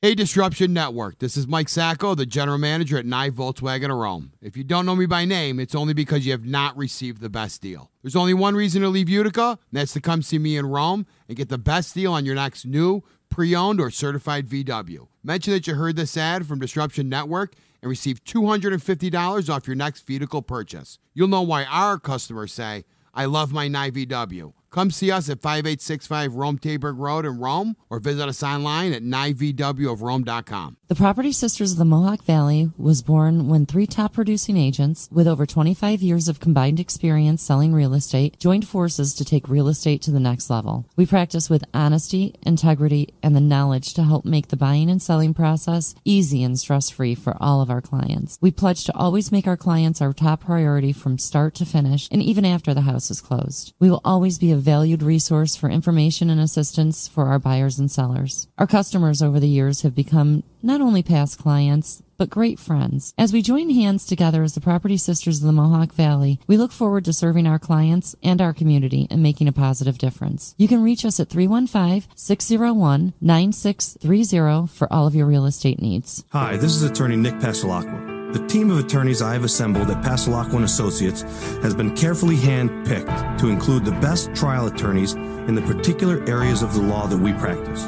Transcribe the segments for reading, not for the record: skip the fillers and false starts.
Hey, Disruption Network. This is Mike Sacco, the general manager at Nye Volkswagen of Rome. If you don't know me by name, it's only because you have not received the best deal. There's only one reason to leave Utica, and that's to come see me in Rome and get the best deal on your next new, pre-owned, or certified VW. Mention that you heard this ad from Disruption Network and receive $250 off your next vehicle purchase. You'll know why our customers say, I love my Nye VW. Come see us at 5865 Rome Taberg Road in Rome or visit us online at nyvwofrome.com. The Property Sisters of the Mohawk Valley was born when 3 top producing agents with over 25 years of combined experience selling real estate joined forces to take real estate to the next level. We practice with honesty, integrity, and the knowledge to help make the buying and selling process easy and stress-free for all of our clients. We pledge to always make our clients our top priority from start to finish and even after the house is closed. We will always be a valued resource for information and assistance for our buyers and sellers. Our customers over the years have become not only past clients, but great friends. As we join hands together as the Property Sisters of the Mohawk Valley, we look forward to serving our clients and our community and making a positive difference. You can reach us at 315-601-9630 for all of your real estate needs. Hi, this is attorney Nick Pasalacqua. The team of attorneys I have assembled at Pasalacqua & Associates has been carefully hand-picked to include the best trial attorneys in the particular areas of the law that we practice.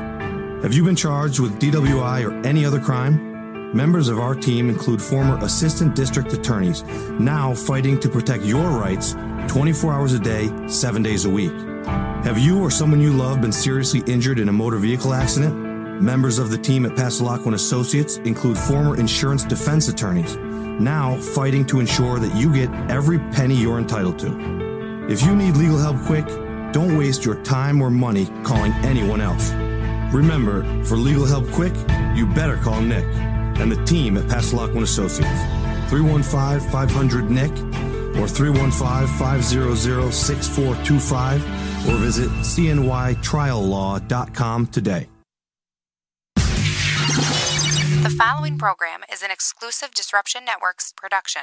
Have you been charged with DWI or any other crime? Members of our team include former assistant district attorneys, now fighting to protect your rights 24 hours a day, 7 days a week. Have you or someone you love been seriously injured in a motor vehicle accident? Members of the team at Pasalacqua & Associates include former insurance defense attorneys, now fighting to ensure that you get every penny you're entitled to. If you need legal help quick, don't waste your time or money calling anyone else. Remember, for legal help quick, you better call Nick and the team at Pasalacqua & Associates. 315-500-NICK or 315-500-6425 or visit cnytriallaw.com today. The following program is an exclusive Disruption Networks production.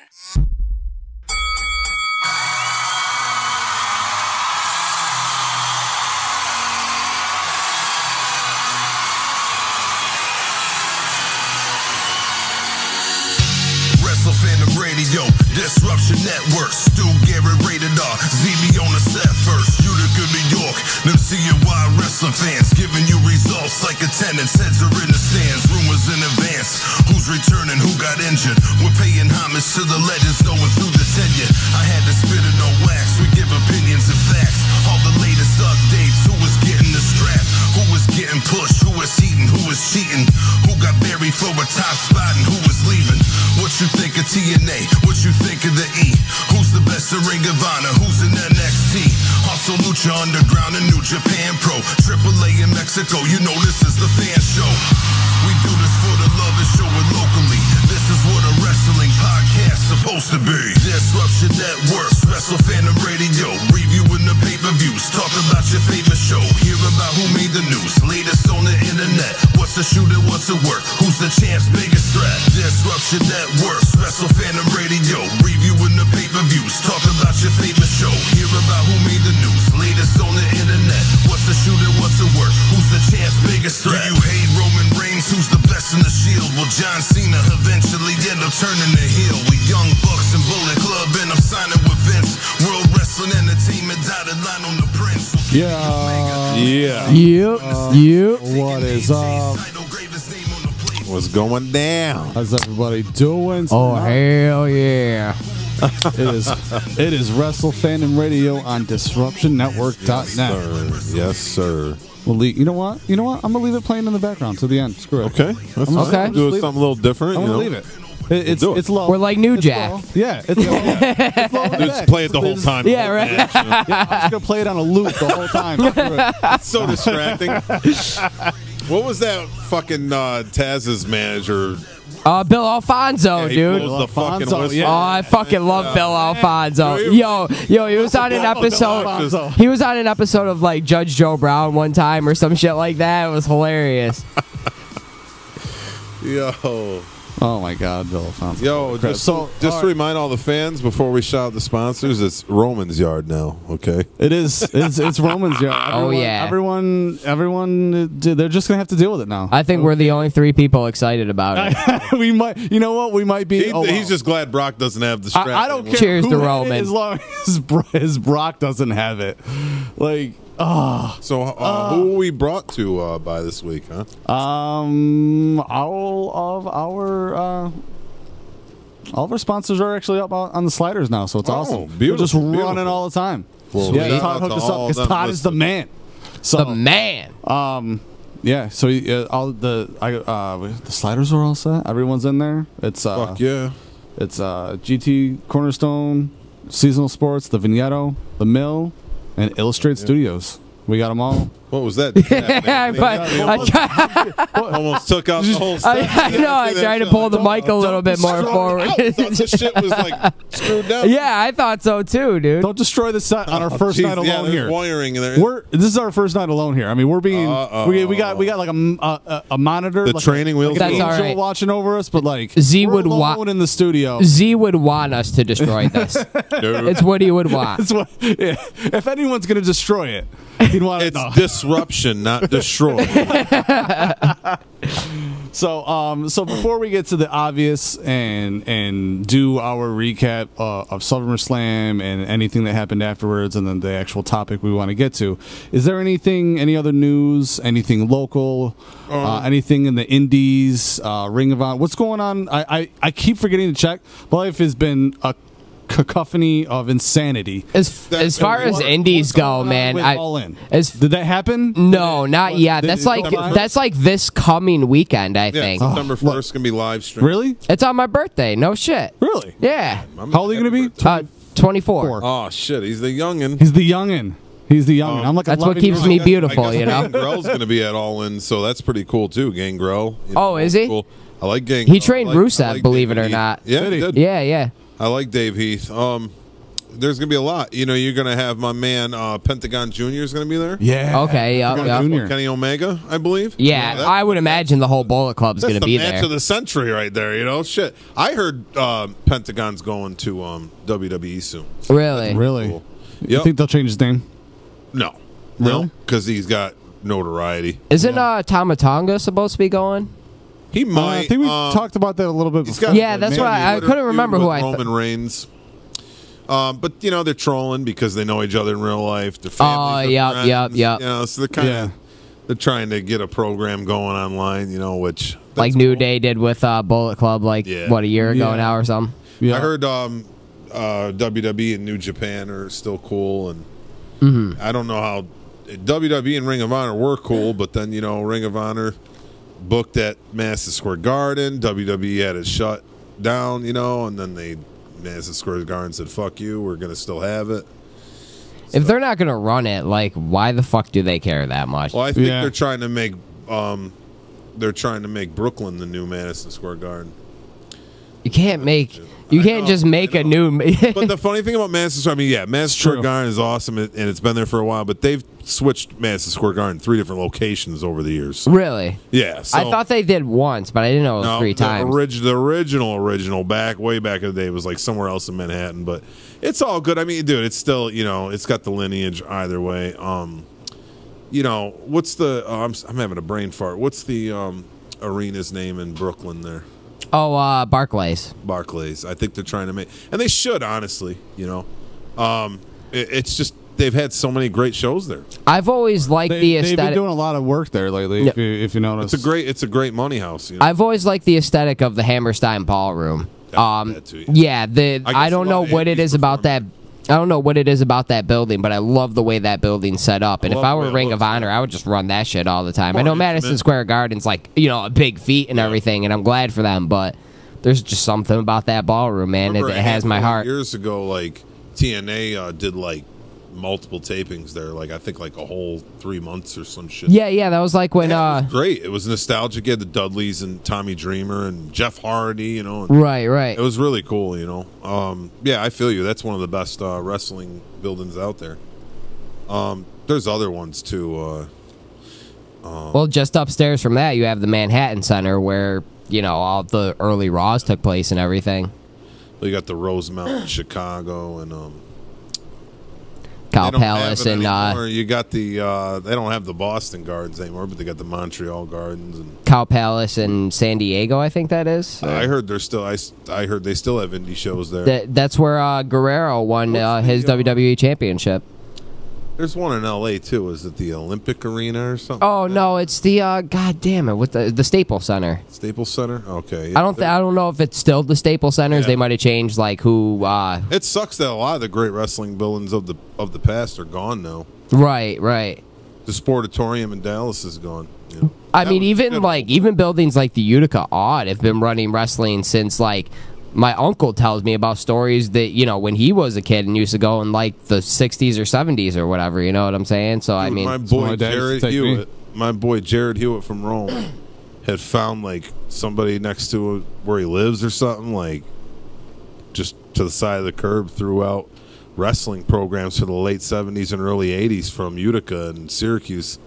Wrestle Fandom Radio, Disruption Networks, Stu Garrett rated R, ZB on the set first, Utica, New York, them CNY wrestling fans, giving you results like attendance, heads are in the stands, rumors in advance, who's returning, who got injured, we're paying homage to the legends, knowing through the tenure, I had to spit it on wax, we give opinions and facts, all the latest updates, who was getting the strap, who was getting pushed, who was heating, who was cheating, who got buried for a top spot and who was leaving, what you think of TNA, what you think of the E, who's the best in Ring of Honor, who's in NXT, also Lucha Underground and New Japan Pro, AAA in Mexico, you know this is the fan show, we do this for the love and show it locally, this is what a wrestling podcast's supposed to be, Disruption Networks, Wrestle Fandom Radio, reviewing the pay-per-views, talk about your favorite show, hear about who made the news, latest on the internet, what's the shooter, what's the work, who's the champ's biggest threat, Disruption Networks, Wrestle Fandom Radio, reviewing the pay-per-views, talk about your favorite show, hear about who made the news, latest on the internet, what's the shooter, what's the work, who's the champ's biggest threat, do you hate Roman Reigns, who's the best in the Shield, will John Cena eventually end up turning the heel, we Young Bucks and Bullet Club, and I'm signing with Vince, World Wrestling Entertainment, dotted line on the Prince. What is up? What's going down? How's everybody doing? Oh, hell yeah. It is Wrestle Fandom Radio on DisruptionNetwork.net. Yes, sir. Well, you know what? I'm gonna leave it playing in the background to the end. Screw it. Okay, that's fine. Okay. Do something a little different. I'm gonna leave it. It's low. We're like New Jack. Low. Yeah, it's low. It's low. Just play it the whole time. Yeah, right. Yeah, I'm just gonna play it on a loop the whole time. It's so distracting. What was that fucking Taz's manager? Bill Alfonso, dude. The fucking whistle. Yeah. Oh, I fucking love Bill Alfonso. Yo, he was on an episode. He was on an episode of like Judge Joe Brown one time or some shit like that. It was hilarious. Yo. Oh my God, Bill Alfonso. Yo, just to remind all the fans before we shout out the sponsors, it's Roman's Yard now. Okay, it is. It's Roman's Yard. Everyone. They're just gonna have to deal with it now. I think we're the only 3 people excited about it. We might. You know what? We might be. He's just glad Brock doesn't have the strap. I don't care. Cheers to Roman. As long as Brock doesn't have it, like. So who we brought to by this week, huh? All of our sponsors are actually up on the sliders now, so it's awesome. Beautiful, just running all all the time. Well, Todd hooked us up because Todd is the man. So, the man. Yeah. So the sliders are all set. Everyone's in there. It's fuck yeah. It's GT Cornerstone, Seasonal Sports, the Vignetto, the Mill, and Illustrate Studios. We got them all. What was that? Almost took out the whole set. I know. I tried to pull the mic a little bit more forward. This shit was like screwed down. Yeah, I thought so too, dude. Don't destroy the set on our first night alone here. Wiring in there. This is our first night alone here. I mean, we're being we got like a monitor, the like training wheels. That's all right. Watching over us, but like Z we're would alone in the studio. Z would want us to destroy this. It's what he would want. If anyone's gonna destroy it, he'd want it. It's disruption, not destroy. So before we get to the obvious and do our recap of Summerslam and anything that happened afterwards, and then the actual topic we want to get to, is there any other news, anything local, anything in the indies, Ring of Honor? What's going on? I keep forgetting to check. Life has been a cacophony of insanity. As far as indies go, man, did that happen? No, not yet. That's like this coming weekend, I think. September 1st gonna be live stream. Really? It's on my birthday. No shit. Really? Yeah. How old are you gonna be? 24. Oh shit, he's the youngin'. He's the youngin'. I'm like, that's what keeps me beautiful, you know. Gangrel's gonna be at All In, so that's pretty cool too. Gangrel. Oh, is he? Cool. I like Gangrel. He trained Rusev, believe it or not. Yeah, he did. Yeah. I like Dave Heath. There's gonna be a lot. You know, you're gonna have my man Pentagon Jr. is gonna be there. Yeah. Okay. Yeah. Kenny Omega, I believe. Yeah, I would imagine the whole Bullet Club's gonna be there. That's the match of the century right there. You know, shit. I heard Pentagon's going to WWE soon. Really? Really? Cool. You think they'll change his name? No. Really? Because he's got notoriety. Isn't Tama Tonga supposed to be going? He might. I think we talked about that a little bit before. Yeah, that's why I couldn't remember who I thought. Roman Reigns. But you know, they're trolling because they know each other in real life. Their families are friends. Yep. You know, so they're trying to get a program going online. You know, which like New Day did with Bullet Club, like a year ago now or something. Yeah. I heard WWE and New Japan are still cool, and I don't know how WWE and Ring of Honor were cool, but then Ring of Honor booked at Madison Square Garden. WWE had it shut down, and then Madison Square Garden said, "Fuck you, we're gonna still have it." So, if they're not gonna run it, like, why the fuck do they care that much? Well, I think they're trying to make Brooklyn the new Madison Square Garden. You can't just make a new. But the funny thing about Madison Square, Madison Square Garden is awesome, and it's been there for a while. But they've switched Madison Square Garden 3 different locations over the years. Really? Yeah. So, I thought they did once, but I didn't know it was 3 times. The original, way back in the day was like somewhere else in Manhattan. But it's all good. I mean, dude, it's still it's got the lineage either way. What's the? I'm having a brain fart. What's the arena's name in Brooklyn there? Oh, Barclays. I think they're trying to make, and they should, honestly. It's just they've had so many great shows there. I've always liked the aesthetic. They've been doing a lot of work there lately. Yep. If you notice, it's a great money house. I've always liked the aesthetic of the Hammerstein Ballroom. I don't know what it is about that. I don't know what it is about that building, but I love the way that building's set up. And if I were Ring of Honor, I would just run that shit all the time. I know Madison Square Garden's like, a big feat and everything, and I'm glad for them, but there's just something about that ballroom, man. It has my heart. Years ago, like, TNA did, like, multiple tapings there, like I think like a whole 3 months or some shit. Yeah, that was like when it was great. It was nostalgic. You had the Dudleys and Tommy Dreamer and Jeff Hardy, Right. It was really cool, Yeah, I feel you. That's one of the best wrestling buildings out there. There's other ones too. Well, just upstairs from that, you have the Manhattan Center where, all the early Raws took place and everything. You got the Rosemount in Chicago and Cow Palace and you got the they don't have the Boston Gardens anymore, but they got the Montreal Gardens and Cow Palace in San Diego. I think that is. I heard they're still. I heard they still have indie shows there. That's where Guerrero won his WWE championship. There's one in L.A. too. Is it the Olympic Arena or something? Oh no, it's the God damn it, with the Staples Center. Staples Center. Okay. Yeah, I don't know if it's still the Staples Centers. Yeah. They might have changed like who. It sucks that a lot of the great wrestling buildings of the past are gone now. Right. The Sportatorium in Dallas is gone. I mean, even buildings like the Utica Odd have been running wrestling since like. My uncle tells me about stories that, when he was a kid and used to go in, like, the 60s or 70s or whatever, you know what I'm saying? So, I mean... My boy Jared Hewitt from Rome had found, like, somebody next to where he lives or something, like, just to the side of the curb throughout wrestling programs for the late 70s and early 80s from Utica and Syracuse.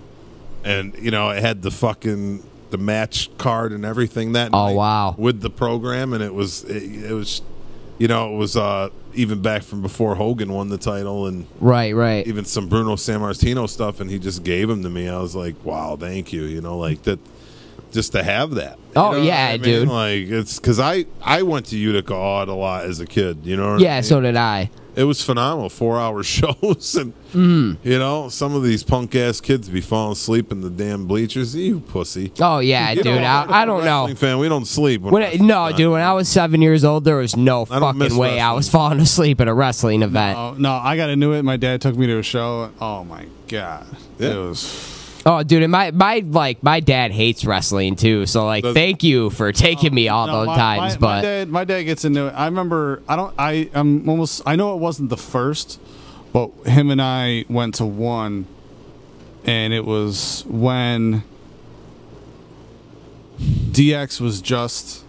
And, it had the match card and everything that night. Oh, wow. With the program, and it was even back from before Hogan won the title, and right, even some Bruno Sammartino stuff, and he just gave them to me. I was like, wow, thank you, like that, just to have that. Oh yeah, dude. Like it's because I went to Utica Odd a lot as a kid. Yeah, so did I. It was phenomenal, 4-hour shows, and some of these punk ass kids be falling asleep in the damn bleachers. You pussy! Oh yeah, dude. I don't know. Fan, we don't sleep. Dude. When I was 7 years old, there was no fucking way I was falling asleep at a wrestling event. No, I got into it. My dad took me to a show. Oh my god, it was. Oh, dude, and my dad hates wrestling too. So thank you for taking me all those times. But my dad gets into it. I remember. I know it wasn't the first, but him and I went to one, and it was when DX was just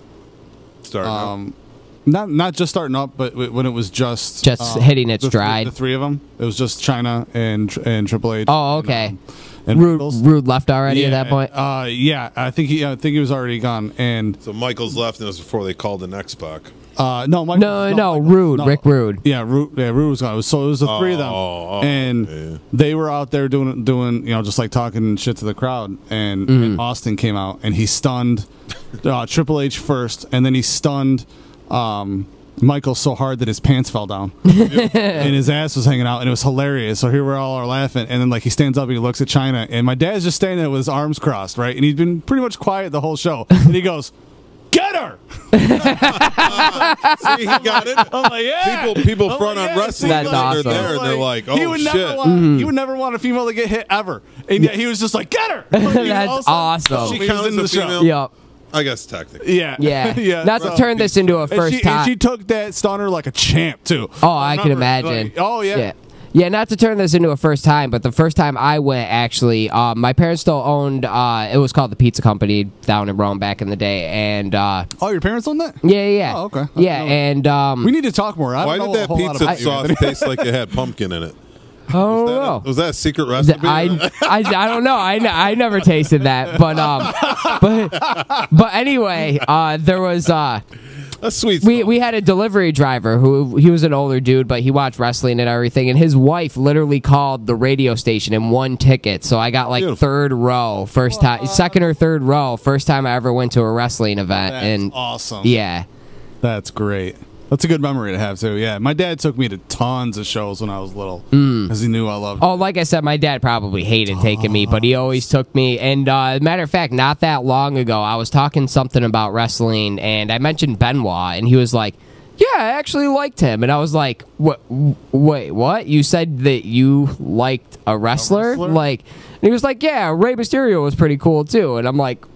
starting up. Not just starting up, but when it was just hitting its stride. The three of them. It was just China and Triple H. Oh, okay. And Rude left already at that point. Yeah, I think he was already gone. And so Michaels left, and it was before they called in X-Pac. Rude, Rick Rude. Yeah, Rude was gone. So it was the three of them, and they were out there doing, just like talking shit to the crowd. And Austin came out, and he stunned Triple H first, and then he stunned Michael so hard that his pants fell down and his ass was hanging out, and it was hilarious. So here we all are laughing, and then he stands up and he looks at China, and my dad's just standing there with his arms crossed, right? And he's been pretty much quiet the whole show, and he goes, "Get her!" See, he got it. I'm like, yeah. People front on wrestling. That's awesome. They're there, and they're like, "Oh he would shit!" He would never want a female to get hit ever, and yet he was just like, "Get her!" That's awesome. She counts in the female. Yep. I guess technically. Yeah. Not to turn this into a first time. And she took that stunner like a champ too. Oh, I can imagine. Yeah, not to turn this into a first time, but the first time I went, actually, my parents still owned, it was called the Pizza Company down in Rome back in the day, and... your parents owned that? Yeah. Oh, okay. Yeah, and... we need to talk more. Why did that pizza sauce taste like it had pumpkin in it? Was that a secret recipe? I don't know. I never tasted that, but anyway, there was a sweet. We had a delivery driver who he was an older dude, but he watched wrestling and everything, and his wife literally called the radio station and won tickets. So I got Beautiful. third row, second or third row, first time I ever went to a wrestling event. That's awesome. Yeah, that's great. That's a good memory to have, too. Yeah, my dad took me to tons of shows when I was little because he knew I loved it. Oh, like I said, my dad probably hated taking me, but he always took me. And matter of fact, not that long ago, I was talking something about wrestling, and I mentioned Benoit, and he was like, "Yeah, I actually liked him." And I was like, "What? Wait, what? You said that you liked a wrestler?" And he was like, "Yeah, Rey Mysterio was pretty cool, too." And I'm like,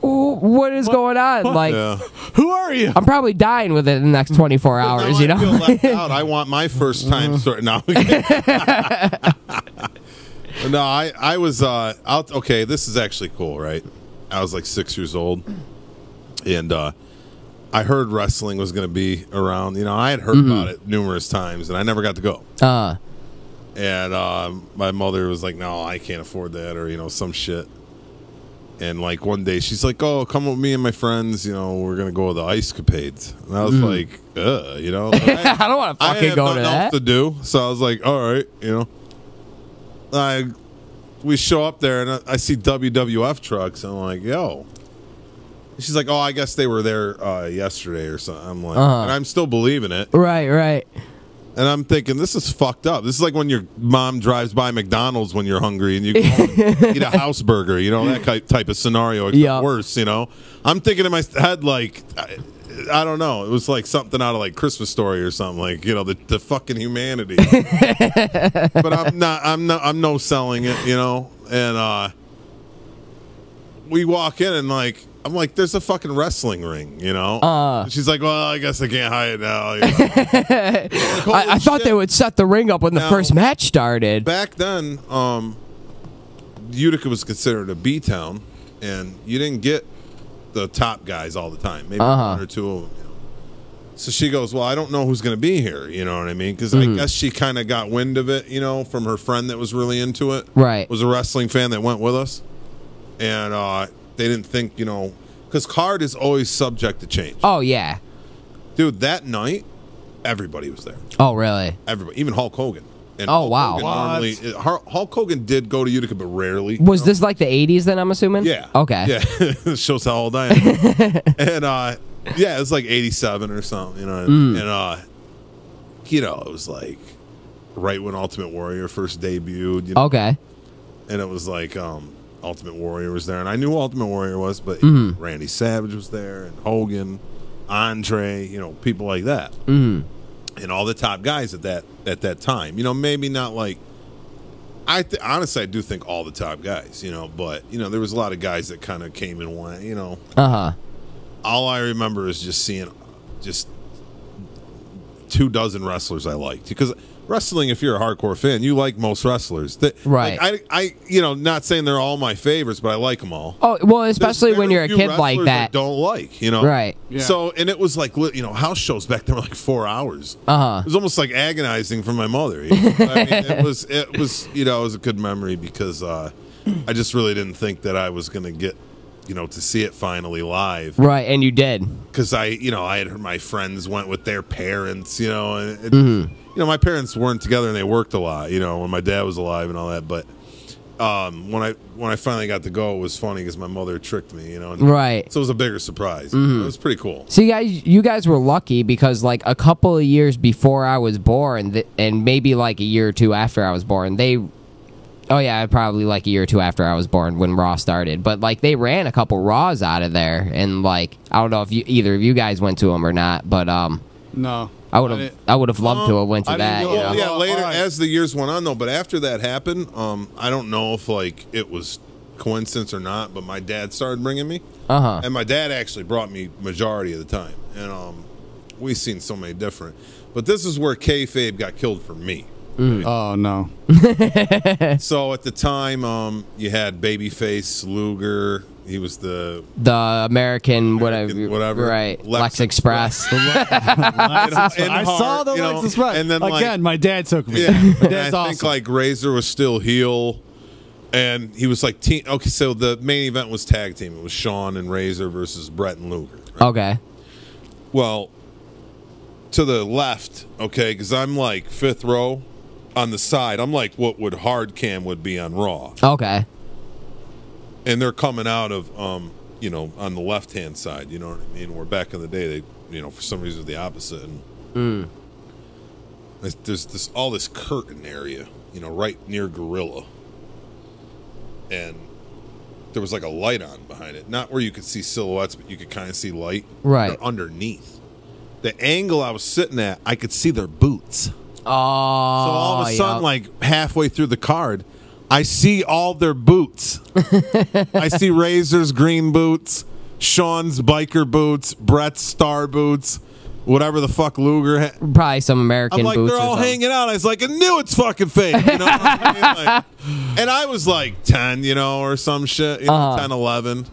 what is going on? Who are you? I'm probably dying with it in the next 24 hours, I feel left out. I want my first time story. No. No, I was okay, this is actually cool, right? I was like 6 years old, and I heard wrestling was going to be around. I had heard about it numerous times, and I never got to go. And my mother was like, "No, I can't afford that," or some shit. And like one day she's like, "Oh, come with me and my friends. You know, we're gonna go to the Ice Capades." And I was like, you know, like, I don't want to fucking go to that. Else to do, so I was like, "All right, you know." We show up there and I see WWF trucks. And I'm like, "Yo." She's like, "Oh, I guess they were there yesterday or something." I'm like, and I'm still believing it. Right. And I'm thinking, this is fucked up. This is like when your mom drives by McDonald's when you're hungry and you go eat a house burger, you know, that type of scenario. Except worse, you know. I'm thinking in my head, like, I don't know. It was like something out of like Christmas Story or something, like, you know, the fucking humanity. But I'm no selling it, you know. And we walk in and like, I'm like, there's a fucking wrestling ring, you know? She's like, well, I guess I can't hide now. You know? Like, I thought they would set the ring up when the first match started. Back then, Utica was considered a B-town, and you didn't get the top guys all the time. Maybe one or two of them. You know? So she goes, well, I don't know who's going to be here. You know what I mean? Because I guess she kind of got wind of it, you know, from her friend that was really into it. Right. Was a wrestling fan that went with us. And they didn't think, you know, because card is always subject to change. Oh, yeah. Dude, that night, everybody was there. Oh, really? Everybody, even Hulk Hogan. And Hulk Hogan Hulk Hogan did go to Utica, but rarely. Was this like the 80s then, I'm assuming? Yeah. Okay. Yeah. Shows how old I am. And, yeah, it was like 87 or something, you know. And, you know, it was like right when Ultimate Warrior first debuted. You know? Okay. And it was like, Ultimate Warrior was there, and I knew who Ultimate Warrior was, but Randy Savage was there, and Hogan, Andre, you know, people like that, and all the top guys at that time. You know, maybe not like honestly, I do think all the top guys. You know, but you know, there was a lot of guys that kind of came and went. You know, all I remember is just seeing just 24 wrestlers I liked, because wrestling, if you're a hardcore fan, you like most wrestlers. Right. Like, I, you know, not saying they're all my favorites, but I like them all. Oh, well, especially when you're a kid like that. I don't like, you know. Right. Yeah. So, and it was like, you know, house shows back then were like 4 hours. It was almost like agonizing for my mother. You know? I mean, it was, you know, it was a good memory because I just really didn't think that I was going to get, you know, to see it finally live. Right, and you did. Because I had heard my friends went with their parents, you know, and you know, my parents weren't together and they worked a lot, you know, when my dad was alive and all that. But when I finally got to go, it was funny because my mother tricked me, you know. And right. So it was a bigger surprise. It was pretty cool. So you guys were lucky because like a couple of years before I was born, and maybe like a year or two after I was born, probably like a year or two after I was born when Raw started. But like they ran a couple Raws out of there, and like I don't know if either of you guys went to them or not, but no. I would have loved to have went to that. You know? Yeah, later as the years went on though. But after that happened, I don't know if like it was coincidence or not, but my dad started bringing me, and my dad actually brought me majority of the time, and we've seen so many different. But this is where kayfabe got killed for me. Right? Oh no! So at the time, you had Babyface Luger. He was the American whatever, right? Lex Express. I saw the Lex Express, and then again, my dad took me. Yeah, my dad's I think like Razor was still heel, and he was like team. Okay, so the main event was tag team. It was Shawn and Razor versus Brett and Luger. Right? Okay. Well, to the left, okay, because I'm like fifth row on the side. I'm like what would hard cam would be on Raw. Okay. And they're coming out of, you know, on the left-hand side, you know what I mean? Where back in the day, they, you know, for some reason, the opposite. And there's all this curtain area, you know, right near Gorilla. And there was like a light on behind it. Not where you could see silhouettes, but you could kind of see light. Right. They're underneath. The angle I was sitting at, I could see their boots. Oh, so all of a sudden, like halfway through the card, I see all their boots. I see Razor's green boots, Shawn's biker boots, Brett's star boots, whatever the fuck Luger had. Probably some American boots. I'm like, they're all hanging out. I was like, I knew it's fucking fake. You know what I mean? Like, and I was like 10, you know, or some shit, you know, 10, 11.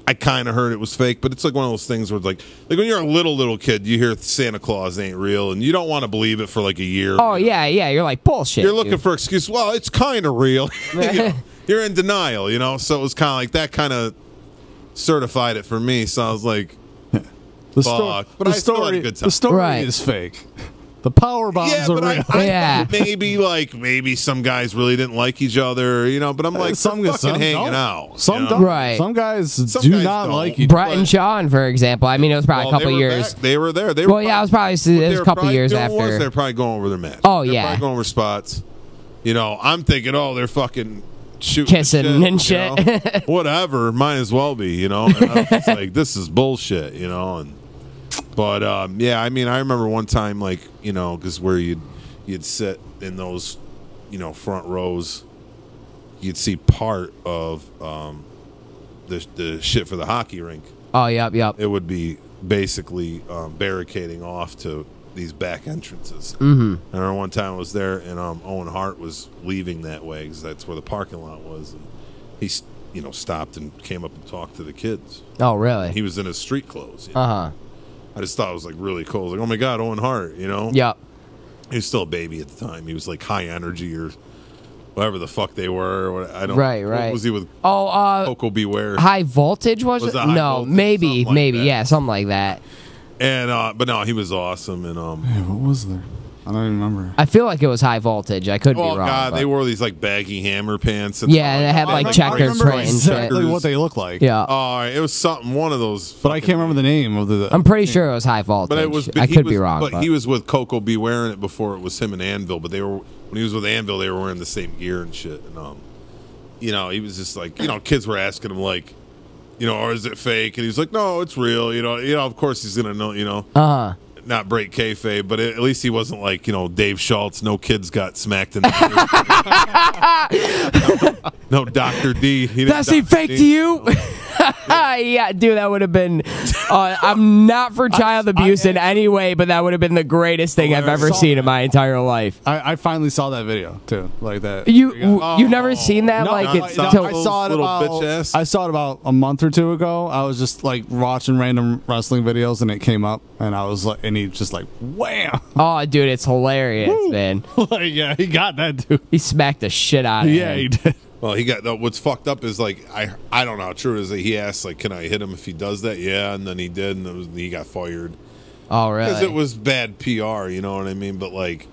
I kind of heard it was fake, but it's like one of those things where it's like when you're a little kid, you hear Santa Claus ain't real, and you don't want to believe it for like a year. Oh, yeah, you're like, bullshit. You're looking for excuse. Well, it's kind of real. You know? you're in denial, you know. So it was kind of like that. Kind of certified it for me. So I was like, fuck. But I still had a good time. The story is fake. The power bombs are real. I thought maybe some guys really didn't like each other, you know. But I'm like, some hanging out. Some don't. Right. Some guys do not like each other. Brett and Sean, for example. I mean, it was probably a couple years. They were there. It was a couple years after. They're probably going over their match. Oh, they're yeah. probably going over spots. You know, I'm thinking, they're fucking shooting kissing and shit. You know? Whatever. Might as well be, you know. And I was just like, this is bullshit, you know. But yeah, I mean, I remember one time, like, you know, because where you'd sit in those, you know, front rows, you'd see part of the shit for the hockey rink. Oh, yep. It would be basically barricading off to these back entrances. Mm-hmm. I remember one time I was there, and Owen Hart was leaving that way because that's where the parking lot was, and he, you know, stopped and came up and talked to the kids. Oh, really? He was in his street clothes. You know? Uh-huh. I just thought it was like really cool. I was like, oh my God, Owen Hart, you know? Yep. He was still a baby at the time. He was like high energy or whatever the fuck they were. Right. What was he with? Coco Beware. High Voltage was it? No, voltage? maybe, Something yeah, something like that. And but no, he was awesome. And what was there? I don't even remember. I feel like it was High Voltage. I could be wrong. God, they wore these like baggy hammer pants. And they had like checkered print and shit. Exactly what they look like. Yeah. Oh, it was one of those. But I can't remember the name of the. I'm pretty sure it was High Voltage. But I could be wrong. But he was with Coco Beware in it before it was him and Anvil. But when he was with Anvil, they were wearing the same gear and shit. And you know, he was just like, you know, kids were asking him like, you know, or is it fake? And he's like, no, it's real. You know, of course he's gonna know. You know. Not break kayfabe, but at least he wasn't like, you know, Dave Schultz. No kids got smacked in the no Dr. D. That's he fake to you? Yeah, dude, that would have been. I'm not for child abuse in any way, but that would have been the greatest thing I've ever seen in my entire life. I finally saw that video too, like that. You've never seen that? No, I saw it about a month or two ago. I was just like watching random wrestling videos, and it came up, and I was like, and he just like wham. Oh, dude, it's hilarious, man. Like, yeah, he got that dude. He smacked the shit out of him. Yeah, he did. Well, he got what's fucked up is like I don't know how true it is that he asked like, can I hit him if he does that? Yeah, and then he did, and he got fired. Oh, really? Because it was bad PR, you know what I mean? But like,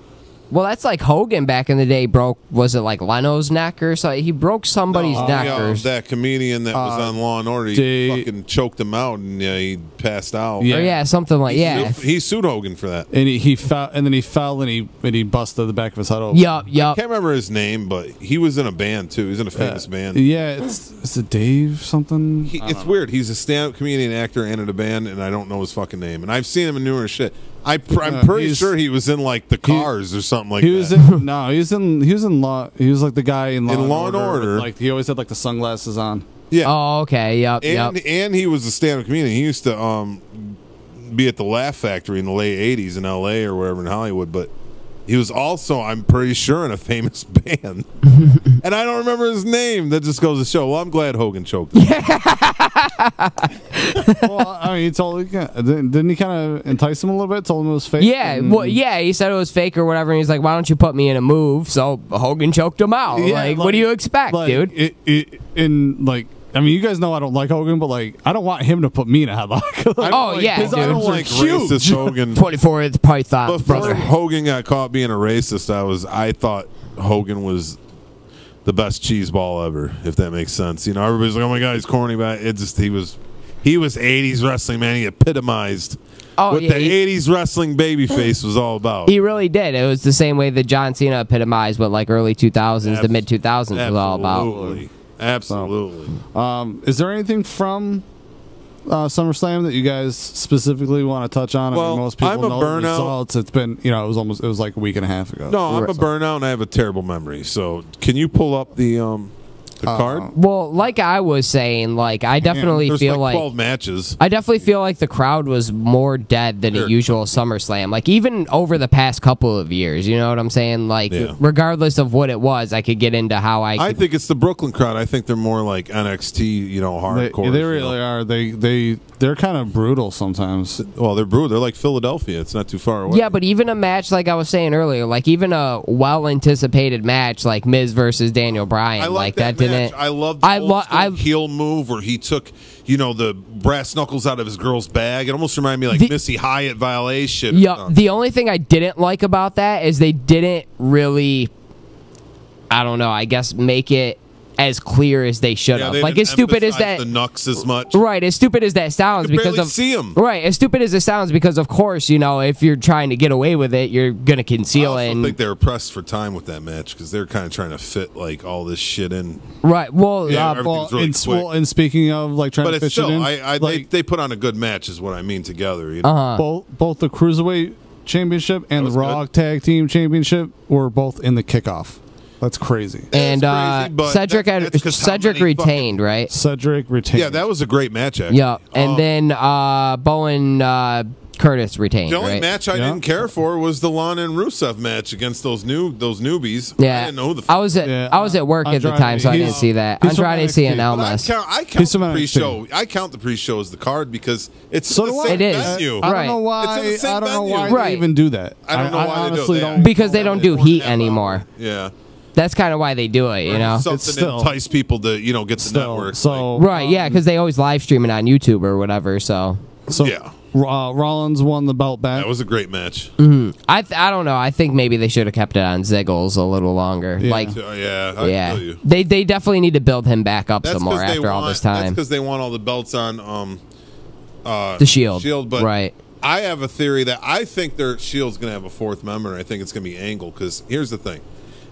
well, that's like Hogan back in the day broke. Was it like Leno's neck or something? He broke somebody's neck. That comedian that was on Law and Order, he fucking choked him out, and he passed out. Yeah, something like He sued Hogan for that, and he fell, and then he fell, and he busted the back of his head open. Yup. I can't remember his name, but he was in a band too. He was in a famous band. Yeah, is it Dave something? It's weird. He's a stand-up comedian, actor, and in a band, and I don't know his fucking name. And I've seen him in numerous shit. I'm pretty sure he was in like the Cars or something like that. He was like the guy in Law and Order. Like he always had like the sunglasses on. Yeah. Oh, okay. Yep. And he was a stand-up comedian. He used to be at the Laugh Factory in the late '80s in L.A. or wherever in Hollywood. But he was also, I'm pretty sure, in a famous band. And I don't remember his name. That just goes to show. Well, I'm glad Hogan choked him. Well, I mean, didn't he kind of entice him a little bit? Told him it was fake. Yeah, he said it was fake or whatever. And he's like, "Why don't you put me in a move?" So Hogan choked him out. Yeah, what do you expect, dude? I mean, you guys know I don't like Hogan, but like, I don't want him to put me in a headlock. Dude. I don't like racist Hogan. 24-inch python, brother. Hogan got caught being a racist. I thought Hogan was the best cheese ball ever, if that makes sense. You know, everybody's like, "Oh my God, he's corny," but he was 80s wrestling, man. He epitomized what the 80s wrestling babyface was all about. He really did. It was the same way that John Cena epitomized what like early 2000s to mid 2000s was all about. Absolutely. Is there anything from SummerSlam that you guys specifically want to touch on? Well, I mean, most people I'm a know burnout. the results. It's been, it was like a week and a half ago. No, I'm a burnout and I have a terrible memory. So, can you pull up the card? Well, like I was saying, like I definitely feel like 12 matches. I definitely feel like the crowd was more dead than a usual SummerSlam. Like even over the past couple of years, you know what I'm saying? Like regardless of what it was, I could get into how I think it's the Brooklyn crowd. I think they're more like NXT, hardcore. They really are. They're kind of brutal sometimes. Well, they're brutal. They're like Philadelphia. It's not too far away. Yeah, but even a match like I was saying earlier, like even a well-anticipated match like Miz versus Daniel Bryan, like that didn't it. I love the old school heel move where he took, the brass knuckles out of his girl's bag. It almost reminded me like Missy Hyatt violation. Yeah, the only thing I didn't like about that is they didn't really, I don't know, I guess make it as clear as they should have. Like, as stupid as that, the knucks as much. Right, as stupid as that sounds, you because barely see them. Right, as stupid as it sounds, because of course, if you're trying to get away with it, you're gonna conceal it. I think they were pressed for time with that match because they're kind of trying to fit like all this shit in. Right. Well, and speaking of like trying to fit still, it in, they put on a good match, is what I mean. Together, both the Cruiserweight Championship and the Raw Tag Team Championship were both in the kickoff. That's crazy. And Cedric retained, right? Cedric retained. Yeah, that was a great match, actually. Yeah, and then Bowen Curtis retained. The only right? match I didn't care for was the Lana and Rusev match against those newbies. Yeah, I didn't know who the. I was at work at the time, so I didn't see that. Andrade and Elmas. I count the pre-show. I count the pre-show as the card because it's the same venue. I don't know why. It's in the same venue. They even do that. I don't know why honestly they do it. Because they don't do heat anymore. Yeah. That's kind of why they do it, Something to entice people to, get the network. So right, yeah, because they always live stream it on YouTube or whatever. So yeah, Rollins won the belt back. That was a great match. Mm-hmm. I don't know. I think maybe they should have kept it on Ziggles a little longer. Yeah. Like, I feel you. They definitely need to build him back up some more after all this time. That's because they want all the belts on the Shield. But right. I have a theory that I think their Shield's going to have a fourth member, and I think it's going to be Angle. Because here's the thing.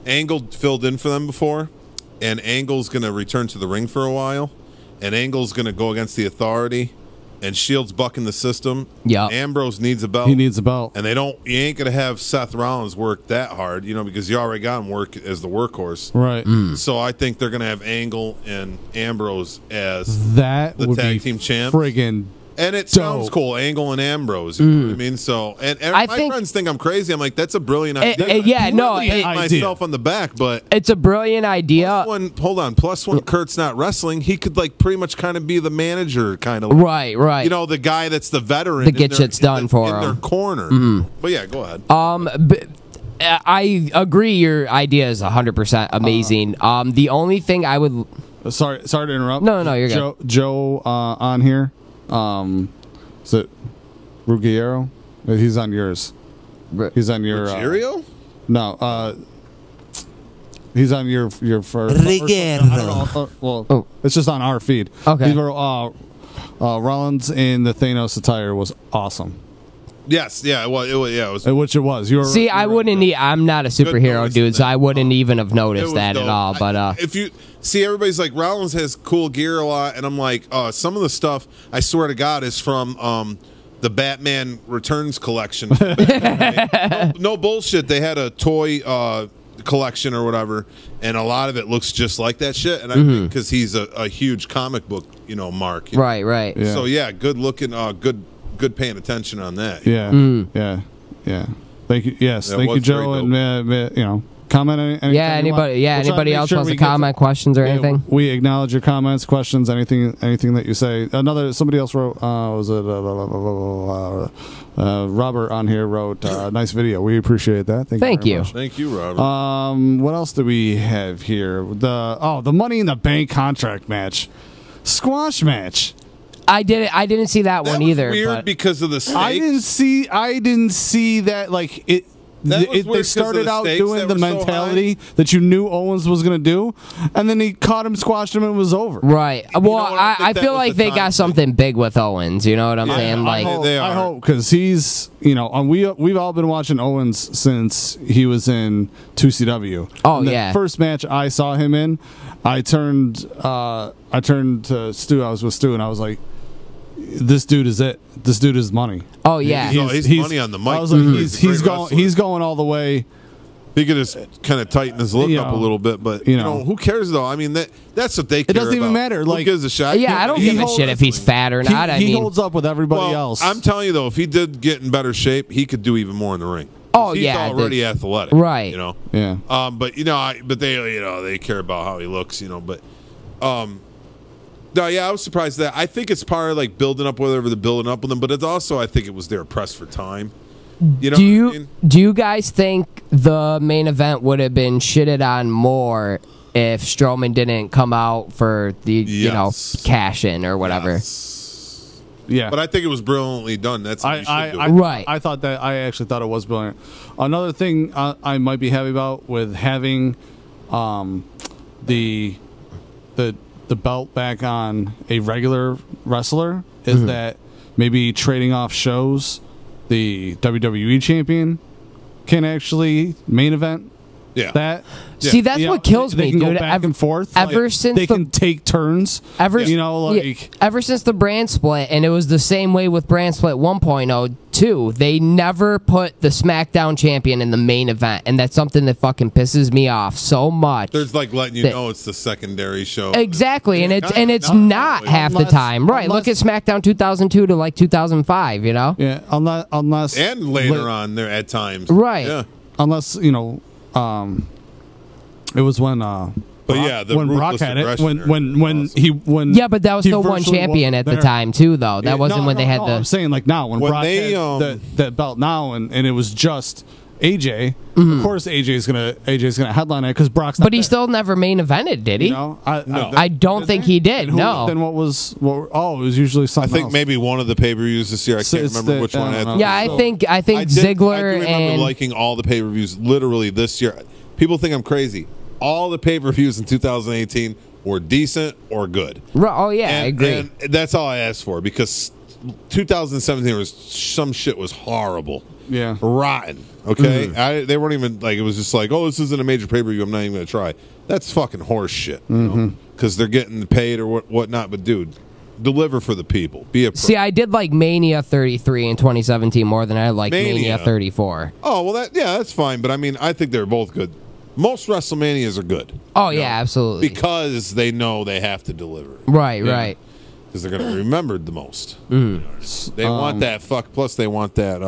Angle filled in for them before, and Angle's going to return to the ring for a while, and Angle's going to go against the Authority, and Shield's bucking the system. Yeah, Ambrose needs a belt. He needs a belt, and you ain't going to have Seth Rollins work that hard, because you already got him work as the workhorse, right? So I think they're going to have Angle and Ambrose as the tag team champs. Friggin' And it sounds cool, Angle and Ambrose. You know what I mean? So, and my friends think I'm crazy. I'm like, that's a brilliant idea. Myself on the back, but it's a brilliant idea. Plus one, Kurt's not wrestling. He could like pretty much kind of be the manager, kind of. Right. The guy that's the veteran that gets shit's done for him in their corner. Mm-hmm. But yeah, go ahead. I agree. Your idea is 100% amazing. The only thing I would. Sorry to interrupt. No, you're good. Joe on here. Is it Ruggiero? He's on yours. He's on your. Ruggiero? No. He's on your first. Ruggiero. It's just on our feed. Okay. Rollins in the Thanos attire was awesome. Yes, yeah, it was. Which it was. I wouldn't. I'm not a superhero dude, so I wouldn't even have noticed that at all. But if you see, everybody's like, Rollins has cool gear a lot, and I'm like, some of the stuff, I swear to God, is from the Batman Returns collection. No bullshit. They had a toy collection or whatever, and a lot of it looks just like that shit. And I think because he's a huge comic book, mark. Right. Yeah. So yeah, good looking, good paying attention on that. Yeah. Thank you. Yes, thank you, Joe. And comment anything. Yeah, anybody else wants to comment, questions, or anything? We acknowledge your comments, questions, anything that you say. Somebody else wrote. Was it Robert on here wrote nice video. We appreciate that. Thank you. Thank you, Robert. What else do we have here? The Money in the Bank contract match, squash match. I didn't see that one either. Weird because of the stakes. I didn't see that like it. They started out doing the mentality that you knew Owens was going to do, and then he caught him, squashed him, and it was over. Right. Well, I feel like they got something big with Owens. You know what I'm saying? Like, I hope because he's we've all been watching Owens since he was in 2CW. Oh, the first match I saw him in, I turned to Stu. I was with Stu, and I was like, this dude is it. This dude is money. Oh yeah, he's money on the mic. I was like, he's going all the way. He could just kind of tighten his look up a little bit, but who cares though? I mean, that's what they care about. It doesn't even matter. Who gives a shot? Yeah, I don't give a shit if he's fat or not. He holds up with everybody else. I'm telling you though, if he did get in better shape, he could do even more in the ring. Oh he's yeah, already athletic, right? Yeah. But they care about how he looks, but. No, yeah, I was surprised that. I think it's part of like building up whatever they're building up with them, but it's also I think it was their press for time. Do you guys think the main event would have been shitted on more if Strowman didn't come out for the cash in or whatever. Yes. Yeah, but I think it was brilliantly done. That's what you should do. Right. I thought that. I actually thought it was brilliant. Another thing I might be happy about with having the belt back on a regular wrestler is that maybe trading off shows, the WWE champion can actually main event. Yeah. That. See, that's what kills me, they can dude. Go back and forth. Ever since they can take turns. Ever since the brand split, and it was the same way with brand split 1.0 too. They never put the SmackDown champion in the main event, and that's something that fucking pisses me off so much. There's like letting you know it's the secondary show. Exactly, and it's not half the time. Right. Look at SmackDown 2002 to like 2005. You know. Yeah. Unless and later on there at times. Right. Yeah. Unless it was when Brock had it when yeah, but that was still one champion at the time too, though. That wasn't when they had the. I'm saying like now when Brock had that belt now, and it was just AJ. Of course, AJ's gonna headline it because Brock's. But he still never main evented, did he? No, I don't think he did. No. Then what was? It was usually something. I think else. maybe one of the pay-per-views this year. I can't remember which one. Yeah, I think Ziggler I do remember liking all the pay-per-views literally this year. People think I'm crazy. All the pay-per-views in 2018 were decent or good. Oh yeah, I agree. And that's all I asked for because 2017 was some shit was horrible. Yeah, rotten. Okay, they weren't even like it was just like, oh, this isn't a major pay-per-view. I'm not even gonna try. That's fucking horse shit. Because they're getting paid or whatnot. But dude, deliver for the people. Be a pro. See, I did like Mania 33 in 2017 more than I liked Mania 34. Oh well, that's fine. But I mean, I think they're both good. Most WrestleManias are good. Oh yeah, absolutely. Because they know they have to deliver. Right, right. Because they're going to be remembered the most. They want that plus they want that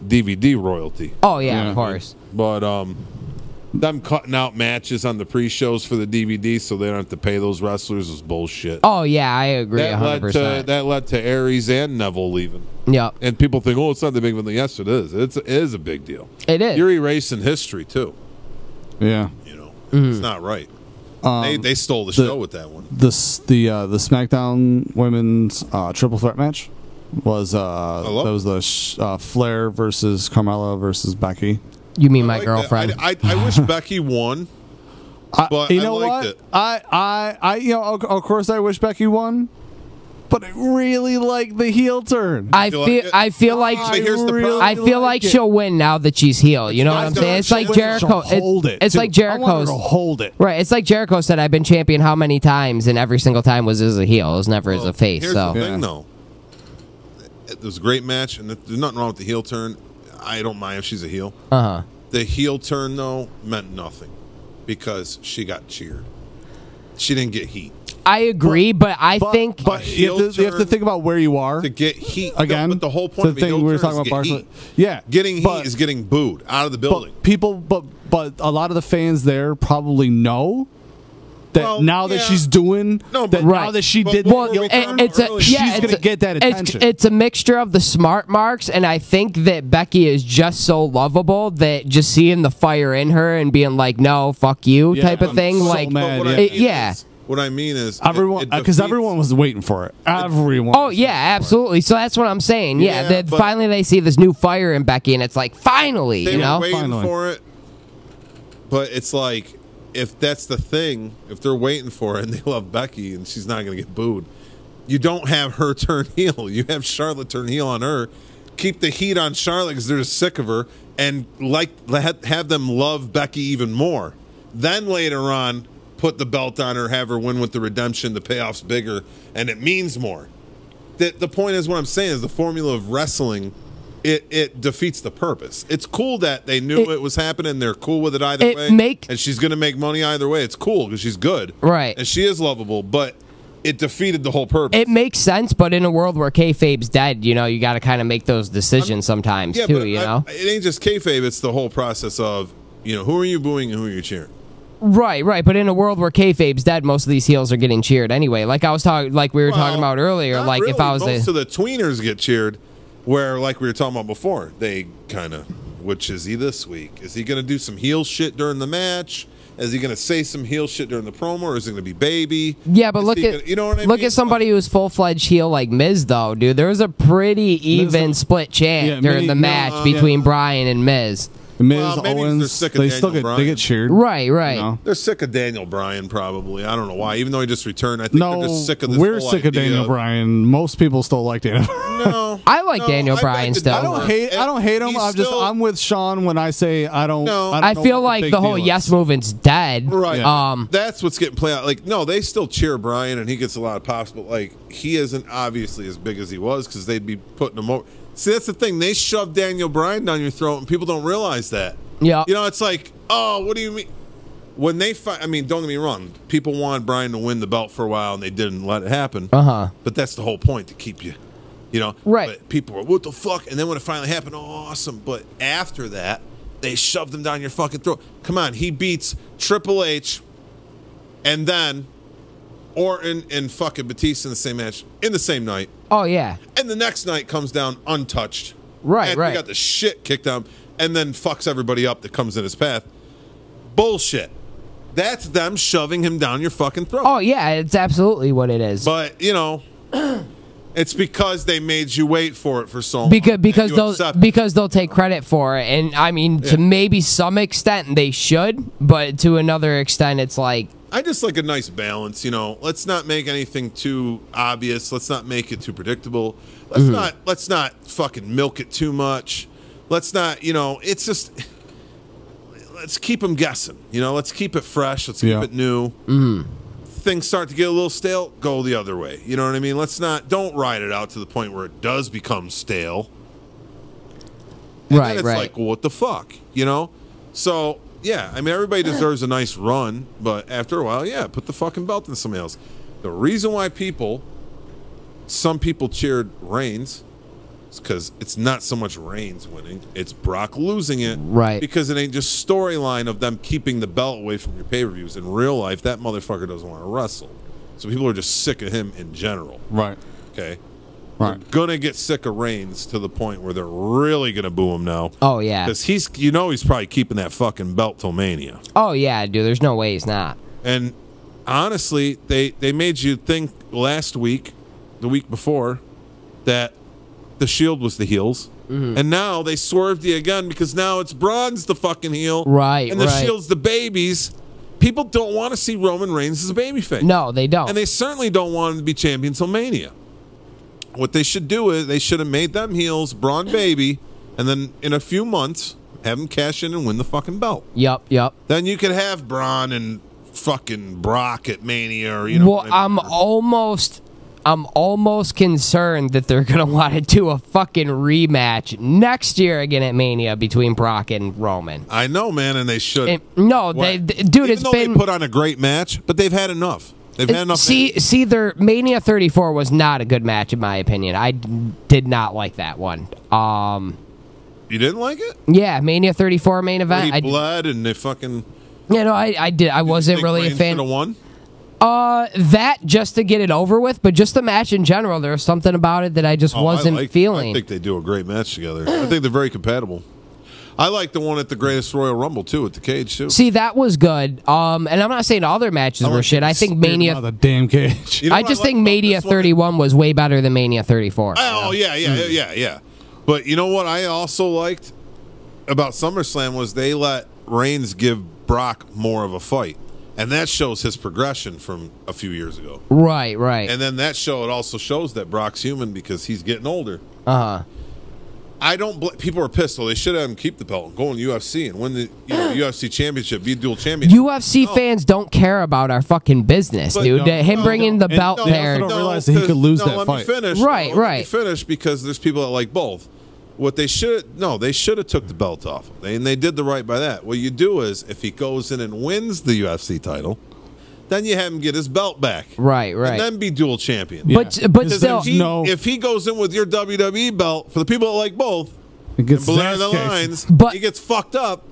DVD royalty. Oh yeah, of course. But them cutting out matches on the pre-shows for the DVD so they don't have to pay those wrestlers is bullshit. Oh yeah, I agree 100%. That led to Aries and Neville leaving. Yeah. And people think, oh, it's not the big one. Yes, it is. It is a big deal. It is. You're erasing history too. Yeah. It's not right. They stole the show with that one. The SmackDown Women's Triple Threat match was the Flair versus Carmella versus Becky. You mean my girlfriend? I wish Becky won, but you know I liked what? it. Of course I wish Becky won. But I really like the heel turn. I feel like she'll win now that she's heel. You know what I'm saying? It's like Jericho. It's like Jericho's. Hold it. Right. It's like Jericho said. I've been champion how many times, and every single time was as a heel. It was never as a face. Here's the thing, though. It was a great match, and there's nothing wrong with the heel turn. I don't mind if she's a heel. The heel turn though meant nothing because she got cheered. She didn't get heat. I agree, but you have to think about where you are to get heat again. But the whole point of the heel we were turn talking about heat. Getting heat is getting booed out of the building. But a lot of the fans there probably know that now that she's doing now that she did she's gonna get that attention. It's a mixture of the smart marks, and I think that Becky is just so lovable that just seeing the fire in her and being like, "No, fuck you," type of thing. What I mean is everyone, because everyone was waiting for it. Everyone. Oh yeah, absolutely. So that's what I'm saying. Yeah, finally they see this new fire in Becky, and it's like finally, they were waiting for it. But it's like if that's the thing, if they're waiting for it and they love Becky and she's not going to get booed, you don't have her turn heel. You have Charlotte turn heel on her. Keep the heat on Charlotte because they're just sick of her, and have them love Becky even more. Then later on, put the belt on her, have her win with the redemption, the payoff's bigger, and it means more. The point is, what I'm saying is the formula of wrestling, it defeats the purpose. It's cool that they knew it was happening. They're cool with it either way. And she's going to make money either way. It's cool because she's good. Right. And she is lovable, but it defeated the whole purpose. It makes sense, but in a world where kayfabe's dead, you got to kind of make those decisions sometimes, too, it ain't just kayfabe. It's the whole process of, who are you booing and who are you cheering? Right. But in a world where kayfabe's dead, most of these heels are getting cheered anyway. Like we were talking about earlier. Like really. if I was most of the tweeners get cheered, where like we were talking about before, they kind of which is he this week? Is he going to do some heel shit during the match? Is he going to say some heel shit during the promo, or is it going to be baby? Yeah, but look at somebody who's full-fledged heel like Miz, though, dude. There was a pretty even split chant during the match between Bryan and Miz. Miz, Owens, they get cheered. Right. You know? They're sick of Daniel Bryan, probably. I don't know why. Even though he just returned, I think they're just sick of this we're sick of Daniel Bryan. Most people still like Daniel. No, I like Daniel Bryan still. I don't hate him. I'm with Sean when I say I don't. I feel like the whole yes movement's dead. Right. That's what's getting played out. Like, no, they still cheer Bryan, and he gets a lot of pops, but like he isn't obviously as big as he was because they'd be putting him over. See, that's the thing. They shove Daniel Bryan down your throat, and people don't realize that. Yeah. You know, it's like, oh, what do you mean? When they fight, I mean, don't get me wrong. People wanted Bryan to win the belt for a while, and they didn't let it happen. But that's the whole point, to keep you, Right. But people were, what the fuck? And then when it finally happened, oh, awesome. But after that, they shoved him down your fucking throat. Come on, he beats Triple H, and then Orton and fucking Batista in the same match, in the same night. Oh, yeah. And the next night comes down untouched. Right. He got the shit kicked out, and then fucks everybody up that comes in his path. Bullshit. That's them shoving him down your fucking throat. Oh, yeah, it's absolutely what it is. But, it's because they made you wait for it for so long. Because they'll take credit for it. And, I mean, to maybe some extent they should, but to another extent it's like... I just like a nice balance, Let's not make anything too obvious. Let's not make it too predictable. Let's not fucking milk it too much. Let's not, it's just... Let's keep them guessing. Let's keep it fresh. Let's keep it new. Things start to get a little stale, go the other way. You know what I mean? Don't ride it out to the point where it does become stale. And then it's like, well, what the fuck? So, yeah, I mean, everybody deserves a nice run, but after a while, yeah, put the fucking belt in somebody else. The reason why some people cheered Reigns is because it's not so much Reigns winning, it's Brock losing it. Right. Because it ain't just storyline of them keeping the belt away from your pay-per-views. In real life, that motherfucker doesn't want to wrestle. So people are just sick of him in general. Right. Okay? Right. They're going to get sick of Reigns to the point where they're really going to boo him now. Oh, yeah. Because he's probably keeping that fucking belt till Mania. Oh, yeah, dude. There's no way he's not. And honestly, they made you think last week, the week before, that the Shield was the heels. And now they swerved you again because now it's Braun's the fucking heel. Right, and the Shield's the babies. People don't want to see Roman Reigns as a babyface. No, they don't. And they certainly don't want him to be champion till Mania. What they should do is they should have made them heels, Braun baby, and then in a few months have him cash in and win the fucking belt. Yep. Then you could have Braun and fucking Brock at Mania, or Well, I'm almost concerned that they're gonna want to do a fucking rematch next year again at Mania between Brock and Roman. I know, man, and they should. They put on a great match, but they've had enough. They've had enough. See, their Mania 34 was not a good match in my opinion. I did not like that one. You didn't like it? Yeah, Mania 34 main event. He bled and they fucking. Yeah, no, I did. I wasn't really a fan. Should have won? That just to get it over with, but just the match in general, there was something about it that I just wasn't feeling. I think they do a great match together. I think they're very compatible. I like the one at the Greatest Royal Rumble too, at the cage too. See, that was good. And I'm not saying other matches were shit. I think Mania. The damn cage. I just think Mania 31 was way better than Mania 34. Oh yeah. But you know what I also liked about SummerSlam was they let Reigns give Brock more of a fight. And that shows his progression from a few years ago. Right. And then it also shows that Brock's human because he's getting older. I don't. People are pissed. So they should have him keep the belt and go in UFC and win the UFC championship, be a dual champion. UFC fans don't care about our fucking business, dude. Him bringing the belt there. I don't realize that he could lose that fight. Let me finish. Right. Let me finish because there's people that like both. What they should have took the belt off him. And they did the right by that. What you do is if he goes in and wins the UFC title, then you have him get his belt back. Right. And then be dual champion. But still, if he goes in with your WWE belt, for the people that like both, he gets the lines, but he gets fucked up.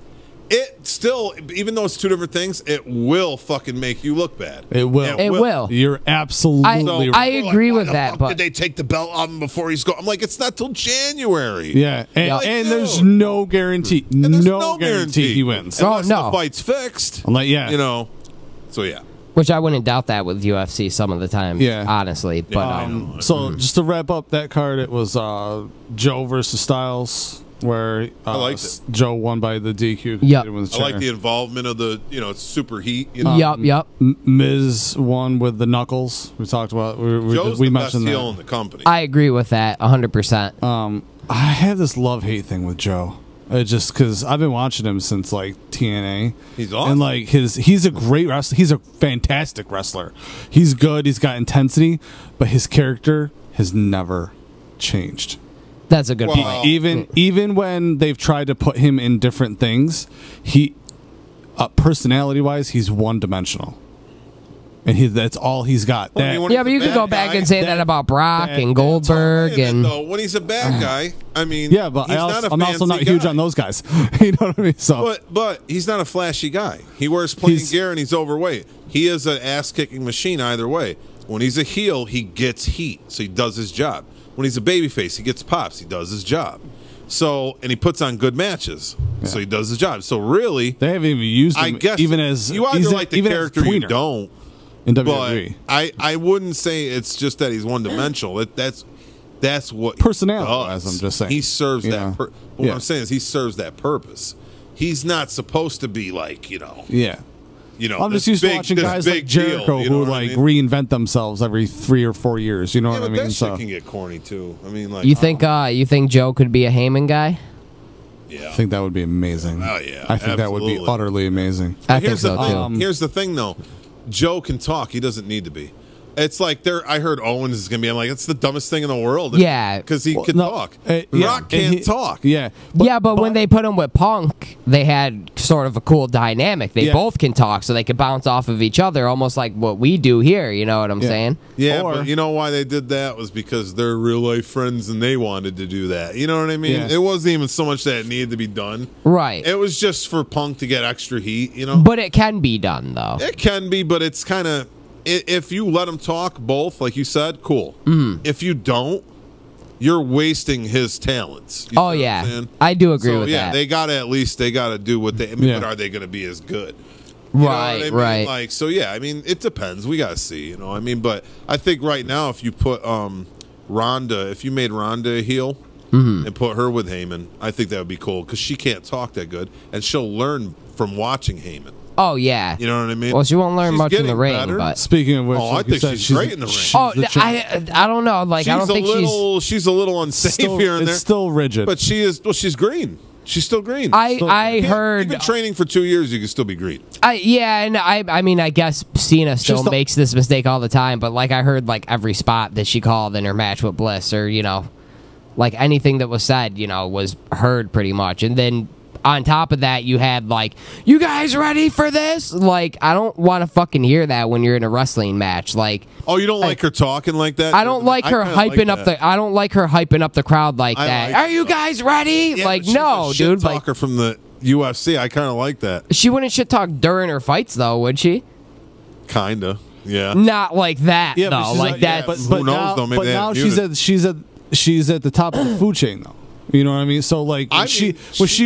it still, even though it's two different things, it will fucking make you look bad. It will. It will. You're absolutely right. I agree with that. But did they take the belt off him before he's going? I'm like, it's not till January. Yeah, and there's no guarantee. No guarantee he wins. Unless the fight's fixed. I'm like, yeah. You know, so yeah. Which I wouldn't doubt that with UFC some of the time, honestly. But so just to wrap up that card, it was Joe versus Styles, where I liked it. Joe won by the DQ. Yep. I like the involvement of the, it's super heat. You know? Yep. Miz won with the knuckles. We talked about. Joe's we the mentioned best that. heel in the company. I agree with that 100%. I have this love-hate thing with Joe. Just because I've been watching him since like TNA. He's awesome. And like he's a great wrestler. He's a fantastic wrestler. He's good. He's got intensity, but his character has never changed. That's a good point. Even when they've tried to put him in different things, he personality-wise, he's one-dimensional. And that's all he's got. But you could go back and say that about Brock and Goldberg. And when he's a bad guy, I mean, but I'm also not huge on those guys. You know what I mean? So, but he's not a flashy guy. He wears plain gear and he's overweight. He is an ass-kicking machine either way. When he's a heel, he gets heat, so he does his job. When he's a babyface, he gets pops. He does his job. So, and he puts on good matches, so he does his job. So really, they haven't even used him. I guess even as you either like the character, you don't. In WWE. But I wouldn't say it's just that he's one-dimensional. That's what personality. As I'm just saying, he serves that. What I'm saying is he serves that purpose. He's not supposed to be like I'm just used to watching guys like Jericho who like reinvent themselves every 3 or 4 years. You know what I mean? That shit can get corny too. I mean, like you think Joe could be a Heyman guy? Yeah, I think that would be amazing. Oh yeah, I think that would be utterly amazing. I think so too. Here's the thing, though. Joe can talk. He doesn't need to be. It's like I heard Owens is going to be. I'm like, it's the dumbest thing in the world. Yeah. Because he can talk. Rock can't talk. Yeah. But when they put him with Punk, they had sort of a cool dynamic. They both can talk, so they could bounce off of each other, almost like what we do here. You know what I'm saying? Yeah, but you know why they did that was because they're real-life friends and they wanted to do that. You know what I mean? Yeah. It wasn't even so much that it needed to be done. Right. It was just for Punk to get extra heat, But it can be done, though. It can be, but it's kind of... If you let him talk both, like you said, cool. If you don't, you're wasting his talents. Oh, yeah. I do agree with that. They got to do what they... but are they going to be as good? Right. Like, so, yeah, I mean, it depends. We got to see, I mean, but I think right now if you put Ronda, if you made Ronda a heel and put her with Heyman, I think that would be cool because she can't talk that good, and she'll learn from watching Heyman. Oh, yeah. You know what I mean? Well, she won't learn much in the ring, but... Speaking of which... I think she's great in the ring. I don't know. Like, I don't think she's a little unsafe here and there. It's still rigid. But she's green. She's still green. I heard... You've been training for 2 years, you can still be green. And I mean, I guess Cena still makes this mistake all the time, but, like, I heard, like, every spot that she called in her match with Bliss, or, like, anything that was said, was heard pretty much. And then... on top of that, you had, like, you guys ready for this? Like, I don't want to fucking hear that when you're in a wrestling match. Like, you don't like her talking like that? I don't like her hyping up I don't like her hyping up the crowd like that. Are you guys ready? Yeah, like, no, dude. Like, talker from the UFC. I kind of like that. She wouldn't shit talk during her fights, though, would she? Kinda, yeah. Not like that, though. Like that. But who knows? Though, maybe now she's at the top of the food chain, though. You know what I mean? So like, she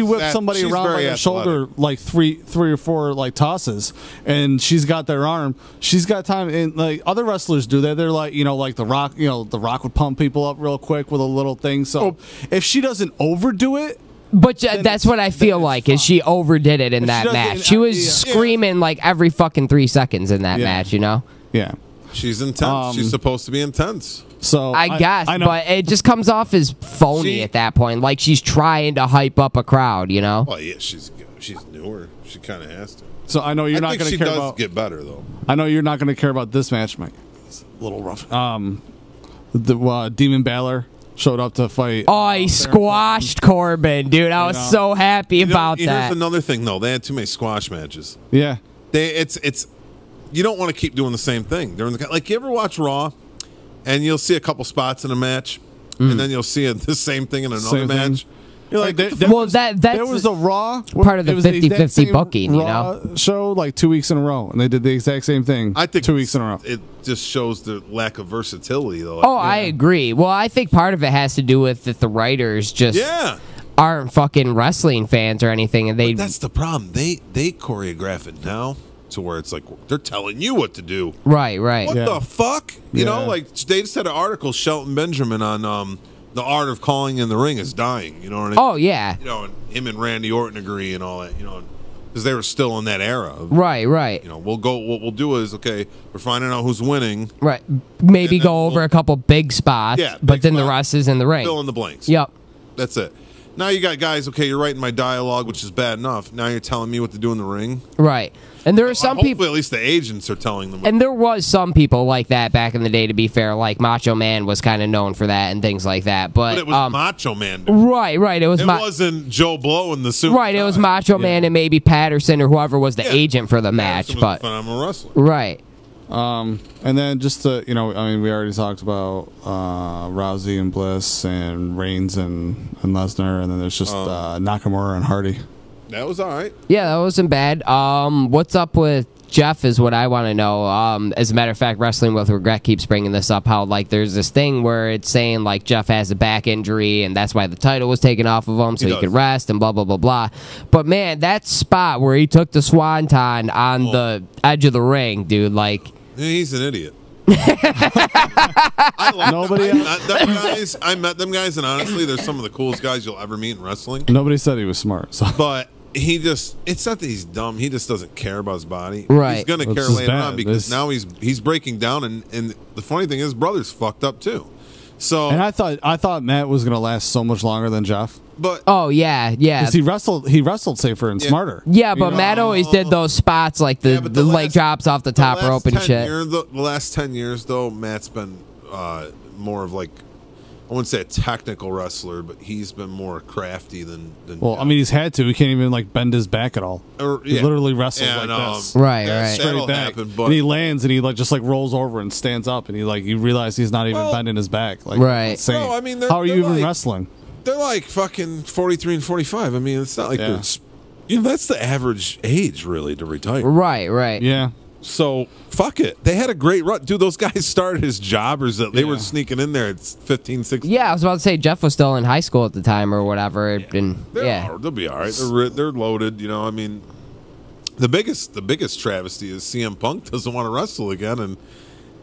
whips somebody around by their shoulder like three or four like tosses, and she's got their arm. She's got time, and like other wrestlers do that. They're like, like The Rock. The Rock would pump people up real quick with a little thing. So if she doesn't overdo it. But that's what I feel like, is she overdid it in that match. She was screaming like every fucking 3 seconds in that match, Yeah. She's intense. She's supposed to be intense. So I guess, but it just comes off as phony at that point. Like she's trying to hype up a crowd, Well, yeah, she's newer. She kind of has to. So I know you're not going to care about. Get better though. I know you're not going to care about this match, Mike. It's a little rough. The Demon Balor showed up to fight. Oh, he squashed Corbin, dude. I was so happy about that. Here's another thing, though. They had too many squash matches. Yeah. It's. You don't want to keep doing the same thing. Like, you ever watch Raw, and you'll see a couple spots in a match, and then you'll see the same thing in another match. You're like, that's there was a Raw part of the 50-50 booking, Raw show like 2 weeks in a row, and they did the exact same thing. I think 2 weeks in a row. It just shows the lack of versatility, though. Oh, I agree. Well, I think part of it has to do with that the writers just aren't fucking wrestling fans or anything, and but that's the problem. They choreograph it now to where it's like they're telling you what to do. Right. What the fuck? You know, like they just had an article, Shelton Benjamin, on the art of calling in the ring is dying. You know what I mean? Oh yeah. You know, and him and Randy Orton agree and all that. You know, because they were still in that era. Right. You know, we'll go. What we'll do is we're finding out who's winning. Right. Maybe go over a couple big spots. Yeah, but then the rest is in the ring. Fill in the blanks. Yep. That's it. Now you got guys. Okay, you're writing my dialogue, which is bad enough. Now you're telling me what to do in the ring. Right. And there are some people. Hopefully, at least the agents are telling them. And there was some people like that back in the day. To be fair, like Macho Man was kind of known for that and things like that. But it was Macho Man. Right. It wasn't Joe Blow in the suit. Right. It was Macho Man and maybe Patterson or whoever was the agent for the match. But a phenomenal wrestler. Right. And then just to, we already talked about Rousey and Bliss and Reigns and Lesnar, and then there's just Nakamura and Hardy. That was all right. Yeah, that wasn't bad. What's up with Jeff is what I want to know. As a matter of fact, Wrestling with Regret keeps bringing this up, how like there's this thing where it's saying like Jeff has a back injury and that's why the title was taken off of him so he could rest and blah, blah, blah, blah. But man, that spot where he took the swanton on the edge of the ring, dude, like... He's an idiot. I met them guys, and honestly, they're some of the coolest guys you'll ever meet in wrestling. Nobody said he was smart. So. But it's not that he's dumb. He just doesn't care about his body. Right. He's going to care later on because now he's breaking down, and the funny thing is, his brother's fucked up too. So, and I thought Matt was going to last so much longer than Jeff. But because he wrestled safer and smarter. Yeah, but Matt always did those spots like the leg drops off the top rope and shit. The last 10 years, though, Matt's been more of like, I wouldn't say a technical wrestler, but he's been more crafty than well, I mean, he's had to. He can't even like bend his back at all. He literally wrestles like this. Right. Straight back. And he lands and he just rolls over and stands up and you realize he's not even bending his back. Like, insane. Well, I mean, how are you even wrestling? They're like fucking 43 and 45. I mean, it's not like that's the average age, really, to retire. Right. Yeah. So, fuck it. They had a great run. Dude, those guys started as jobbers. They were sneaking in there at 15, 16. Yeah, I was about to say, Jeff was still in high school at the time or whatever. They'll be all right. They're loaded, I mean, the biggest travesty is CM Punk doesn't want to wrestle again, and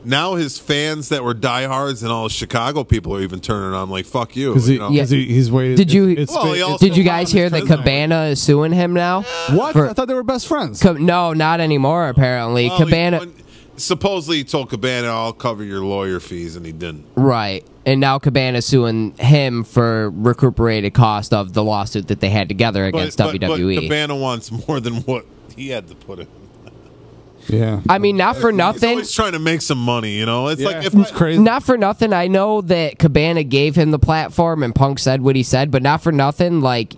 now his fans that were diehards and all the Chicago people are even turning on like, fuck you. Because he's waited. Did you guys hear that Cabana is suing him now? What? I thought they were best friends. No, not anymore, apparently. Cabana... Supposedly he told Cabana, I'll cover your lawyer fees, and he didn't. Right. And now Cabana's suing him for recuperated cost of the lawsuit that they had together against WWE. But Cabana wants more than what he had to put in. Yeah, I mean, not for nothing. He's always trying to make some money, It's like it's crazy. Not for nothing. I know that Cabana gave him the platform, and Punk said what he said, but not for nothing. Like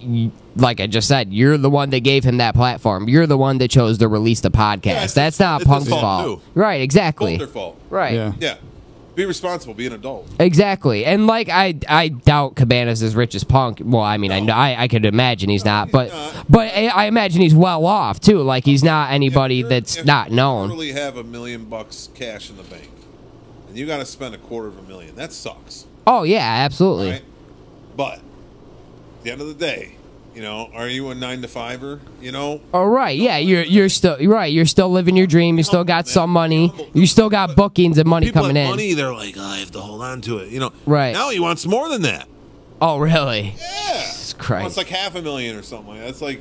I just said, you're the one that gave him that platform. You're the one that chose to release the podcast. Yeah, that's not Punk's fault. Right? Exactly. It's their fault. Right. Yeah. Be responsible. Be an adult. Exactly. And I doubt Cabana's as rich as Punk. Well, I mean, no. I could imagine he's not, but I imagine he's well off too. Like he's not anybody that's not known. You really have $1 million cash in the bank, and you got to spend $250,000. That sucks. Oh yeah, absolutely. Right? But at the end of the day, are you a 9-to-5er? Oh right, yeah, you're still right. You're still living your dream. You still got some money. You still got bookings and money coming in. Money, they're like, I have to hold on to it. Right now he wants more than that. Oh really? Yeah. Jesus Christ. It's like $500,000 or something like that. It's like,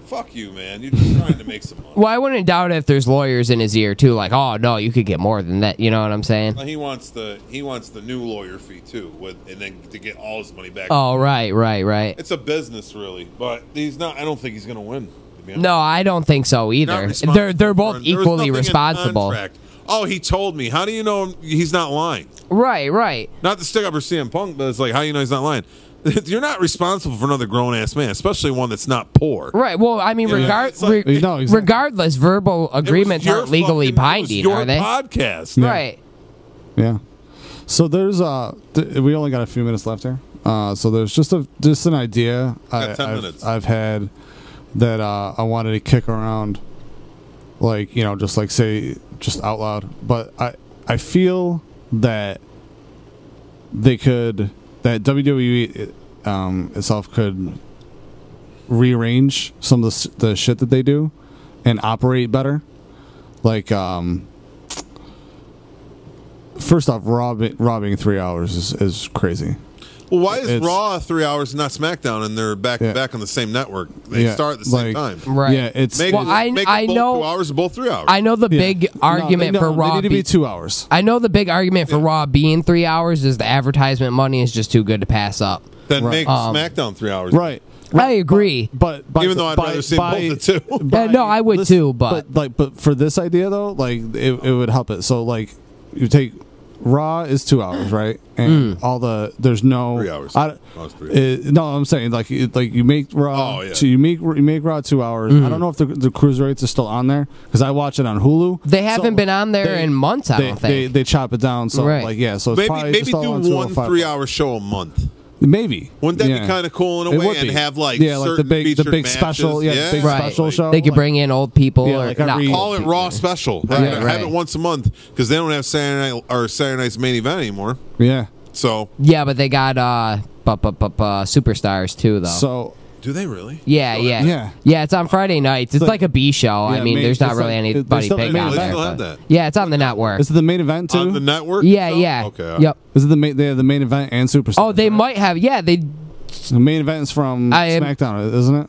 fuck you, man. You're just trying to make some money. Well, I wouldn't doubt if there's lawyers in his ear too. Like, oh no, you could get more than that. You know what I'm saying? Well, he wants the new lawyer fee too, and then to get all his money back. Oh right. It's a business, really, but he's not. I don't think he's going to win. No, I don't think so either. They're both equally responsible. Oh, he told me. How do you know he's not lying? Right. Not to stick up for CM Punk, but it's like, how do you know he's not lying? You're not responsible for another grown-ass man, especially one that's not poor. Right. Well, I mean, regardless, verbal agreements aren't legally binding, are they? Podcast. Yeah. Right. Yeah. So there's we only got a few minutes left here. So there's just an idea I've had that I wanted to kick around, like, you know, just like say just out loud. But I feel that WWE itself could rearrange some of the shit that they do and operate better. Like, first off, Raw being 3 hours is crazy. Well, why is Raw 3 hours and not SmackDown, and they're back to back on the same network? They start at the same time. Right. Yeah, it's make I both know 2 hours, both 3 hours. I know the big argument for Raw. They need to be 2 hours. I know the big argument for Raw being 3 hours is the advertisement money is just too good to pass up. Then make SmackDown 3 hours. Right. I agree, but even though I'd rather see both the two. No, I would too. But for this idea though, like it would help it. So like you take Raw is 2 hours, right? And there's no 3 hours. No, I'm saying like you make Raw. So you make Raw 2 hours. I don't know if the cruiserweights are still on there because I watch it on Hulu. They haven't been on there in months. I don't think they chop it down. So right. So it's maybe do 1 3 hour show a month. Maybe wouldn't that be kind of cool in a way and have like the big special special show. They could bring in old people or call it Raw special. Have it once a month because they don't have Saturday night's main event anymore. Yeah. So but they got superstars too though. So do they really? Yeah. It's on Friday nights. It's like a B show. I mean, there's not really anybody big out there. Yeah, it's on the network. Is it the main event too? On the network? Yeah. Okay. Yep. Is it they have the main event and superstars? Oh, they might have. Yeah, the main event is from SmackDown, isn't it?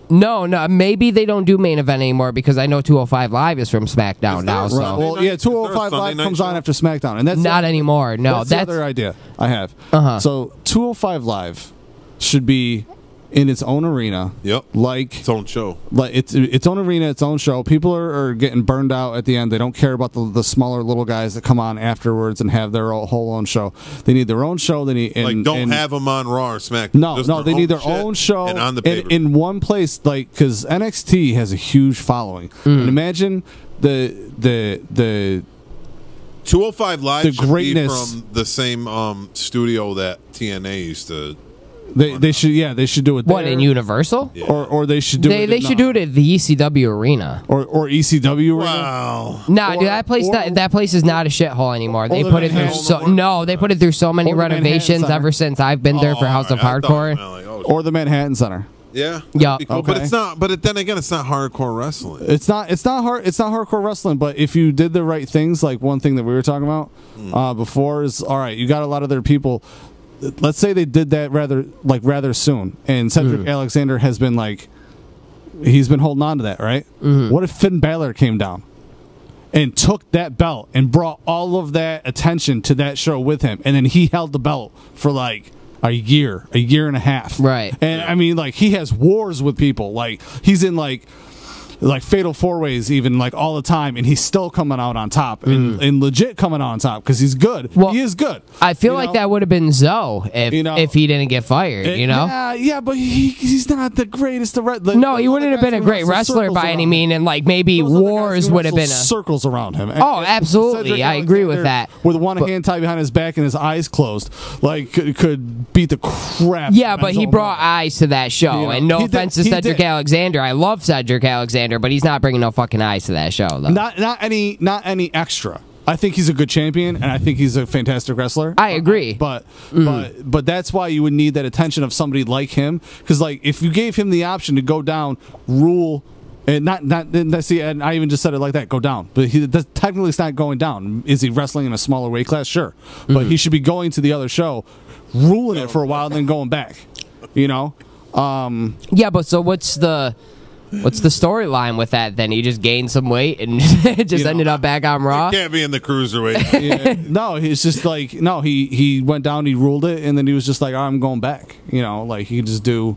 No, maybe they don't do main event anymore because I know 205 Live is from SmackDown now. So well, 205 Live comes on after SmackDown, and that's not anymore. No, that's the other idea I have. So 205 Live should be in its own arena. Yep. Like its own show. Like its own arena, its own show. People are getting burned out at the end. They don't care about the smaller little guys that come on afterwards and have their whole own show. They need their own show. They need don't have them on Raw or SmackDown. No, they need their own show and on the in one place. Like because NXT has a huge following. And imagine the 205 Live the greatness should be from the same studio that TNA used to. They should do it. What in Universal? Yeah. Or they should do it. They should do it at the ECW arena or ECW arena. Wow. Nah, dude, that place is not a shithole anymore. They put it through they put it through so many renovations ever since I've been there for House of Hardcore. Or the Manhattan Center. Yeah. Cool. But it's not. But then again, it's not hardcore wrestling. It's not hardcore wrestling. But if you did the right things, like one thing that we were talking about before is all right. You got a lot of other people. Let's say they did that rather soon, and Cedric Alexander has been he's been holding on to that, right? What if Finn Balor came down and took that belt and brought all of that attention to that show with him, and then he held the belt for a year and a half, right? And I mean, he has wars with people, he's in fatal four ways even all the time, and he's still coming out on top and legit coming out on top because he's good. Well, he is good. I feel like that would have been Zoe if he didn't get fired. Yeah, but he's not the greatest. No, he wouldn't have been a great wrebler by any mean, and maybe Wars would have been circles around him. Oh, absolutely, I agree with that. With one hand tied behind his back and his eyes closed, could beat the crap. Yeah, but he brought eyes to that show, and no offense to Cedric Alexander, I love Cedric Alexander. But he's not bringing no fucking eyes to that show, though. Not any extra. I think he's a good champion, and I think he's a fantastic wrestler. I agree. But that's why you would need that attention of somebody like him, because if you gave him the option to go down, rule, and and I even just said it like that, go down. But technically, it's not going down. Is he wrestling in a smaller weight class? Sure, but he should be going to the other show, ruling it for a while, and then going back. Yeah, but so what's the storyline with that then? He just gained some weight and just ended up back on Raw? He can't be in the cruiserweight. No, he's just he went down, he ruled it, and then he was just I'm going back. He could just do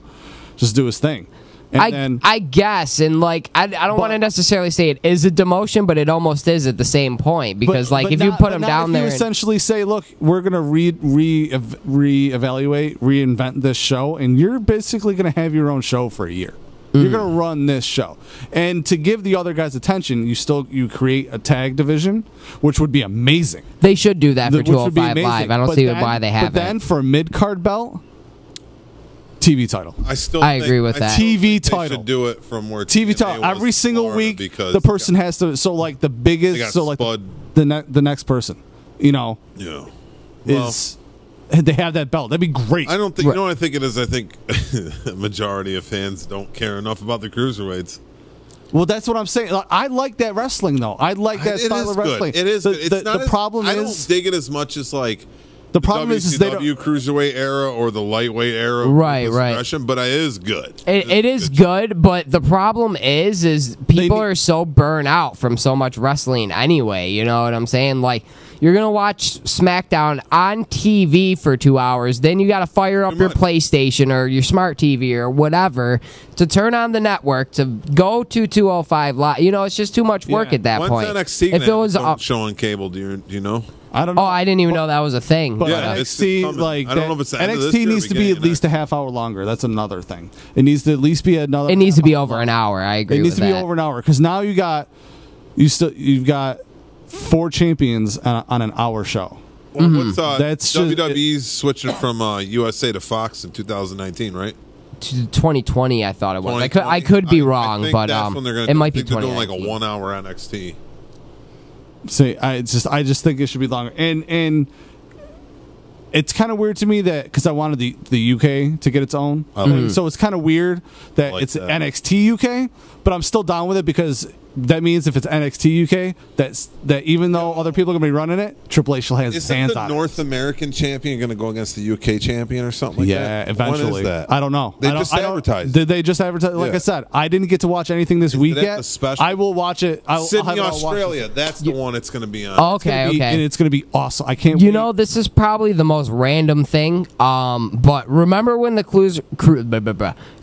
his thing. And I guess, and I don't want to necessarily say it is a demotion, but it almost is at the same point, because if you put him down there, you essentially say, look, we're gonna reevaluate, reinvent this show, and you're basically gonna have your own show for a year. You're going to run this show. And to give the other guys attention, you create a tag division, which would be amazing. They should do that for 205 Live. I don't see why they haven't. But then for a mid-card belt, TV title. I agree with that. TV title. They should do it from where TV title every single week. The person has to. So like the biggest. So like the next person, Yeah. is they have that belt. That'd be great. I don't think. You know what I think it is. I think a majority of fans don't care enough about the cruiserweights. Well, that's what I'm saying. I like that wrestling, though. I like that style of wrestling. It is. The problem is I don't dig it as much as like the problem is they don't cruiserweight era or the lightweight era. Right. But it is good. It is good, but the problem is people are so burnt out from so much wrestling anyway. You know what I'm saying? Like, you're going to watch SmackDown on TV for 2 hours, then you got to fire up your PlayStation or your smart TV or whatever to turn on the network to go to 205 Live. You know, it's just too much work at that point. When's NXT if it was show on cable? Do you know? I don't know. Oh, I didn't even know that was a thing. But NXT, I don't know if it's the end of this NXT year or needs to be at least a half hour longer. That's another thing. It needs to at least be another. It needs to be over an hour. I agree. It needs to be over an hour because now you've got 4 champions on an hour show. Well, what's WWE's switching from USA to Fox in 2019, right? 2020, I thought it was. I could be wrong, but it might be 2020. They're doing like a 1 hour NXT. See, I just think it should be longer, and it's kind of weird to me that because I wanted the UK to get its own, so it's kind of weird that it's NXT UK, but I'm still down with it because that means if it's NXT UK, that even though other people are going to be running it, Triple H will have his hands on it. Is the North American champion going to go against the UK champion or something like that? Yeah, eventually. When is that? I don't know. They just advertised. Did they just advertise? Like I said, I didn't get to watch anything this week yet. I will watch it. Sydney, Australia. That's the one it's going to be on. Okay. And it's going to be awesome. I can't. You know, this is probably the most random thing. But remember when the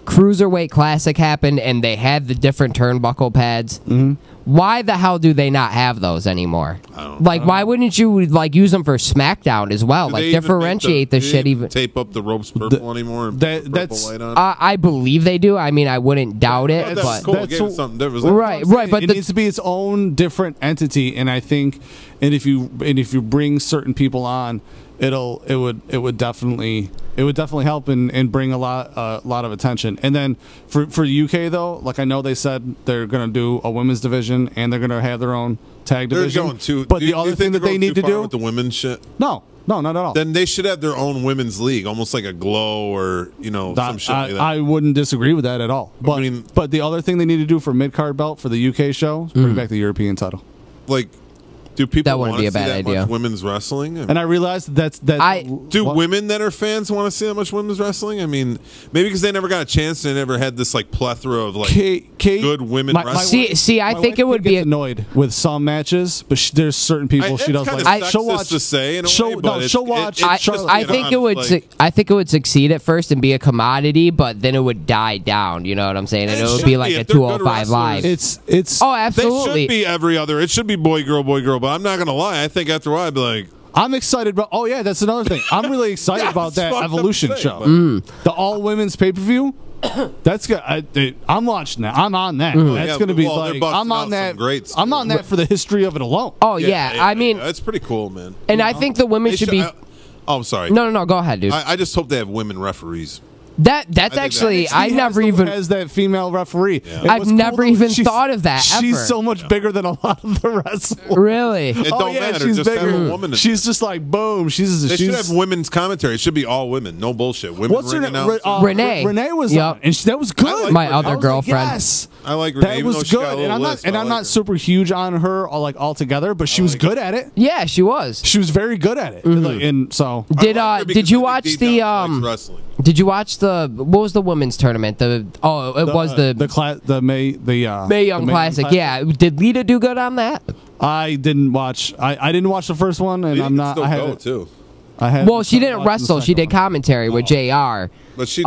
Cruiserweight Classic happened and they had the different turnbuckle pads? Mm-hmm. Why the hell do they not have those anymore? Why wouldn't you use them for SmackDown as well? Like, differentiate the shit. Even tape up the ropes purple anymore. And that's light on I believe they do. I mean, I wouldn't doubt it. That's cool. That's something different. Right. But it needs to be its own different entity, and I think, if you bring certain people on, it would definitely help and bring a lot of attention. And then for UK though, like I know they said they're going to do a women's division and they're going to have their own tag division. But the other thing that they need to do with the women's shit. No, not at all. Then they should have their own women's league, almost like a Glow or some shit like that. I wouldn't disagree with that at all. But the other thing they need to do for mid-card belt for the UK show is bring back the European title. Like, do people that wouldn't be a bad idea? Much women's wrestling? And I realized do women that are fans want to see that much women's wrestling? I mean, maybe because they never got a chance. They never had this plethora of good women wrestling. See, I think it would be annoyed with some matches, but there's certain people she does like. She'll watch to say in a way, but she'll watch. I think it would. I think it would succeed at first and be a commodity, but then it would die down. You know what I'm saying? And it would be like a 205 Live. It's. Oh, absolutely. They should be every other. It should be boy girl. But I'm not gonna lie. I think after a while, I'd be like, I'm excited about. Oh yeah, that's another thing. I'm really excited about that Evolution show. The all women's pay per view. That's good. I'm watching that. I'm on that. That's going to be I'm on that. I'm on that for the history of it alone. Oh yeah, I mean, that's pretty cool, man. And I think the women should be. I'm sorry. No. Go ahead, dude. I just hope they have women referees. That's actually I never even has that female referee. Yeah. I've never even thought of that. She's so much bigger than a lot of the wrestlers. Really? It don't matter. She's just bigger. have a woman. She's just like boom. They should have women's commentary. It should be all women. No bullshit. Women. What's her name? Renee. Renee was on, and that was good. My other girlfriend. Yes. I like Renee. That was good. And I'm not super huge on her altogether, but she was good at it. Yeah, she was. She was very good at it. And so did you watch the wrestling? Did you watch what was the women's tournament? Was the Mae Young Classic. Yeah, did Lita do good on that? I didn't watch. I didn't watch the first one, and I'm not. I had too. Well, she didn't wrestle. She did commentary with JR. But she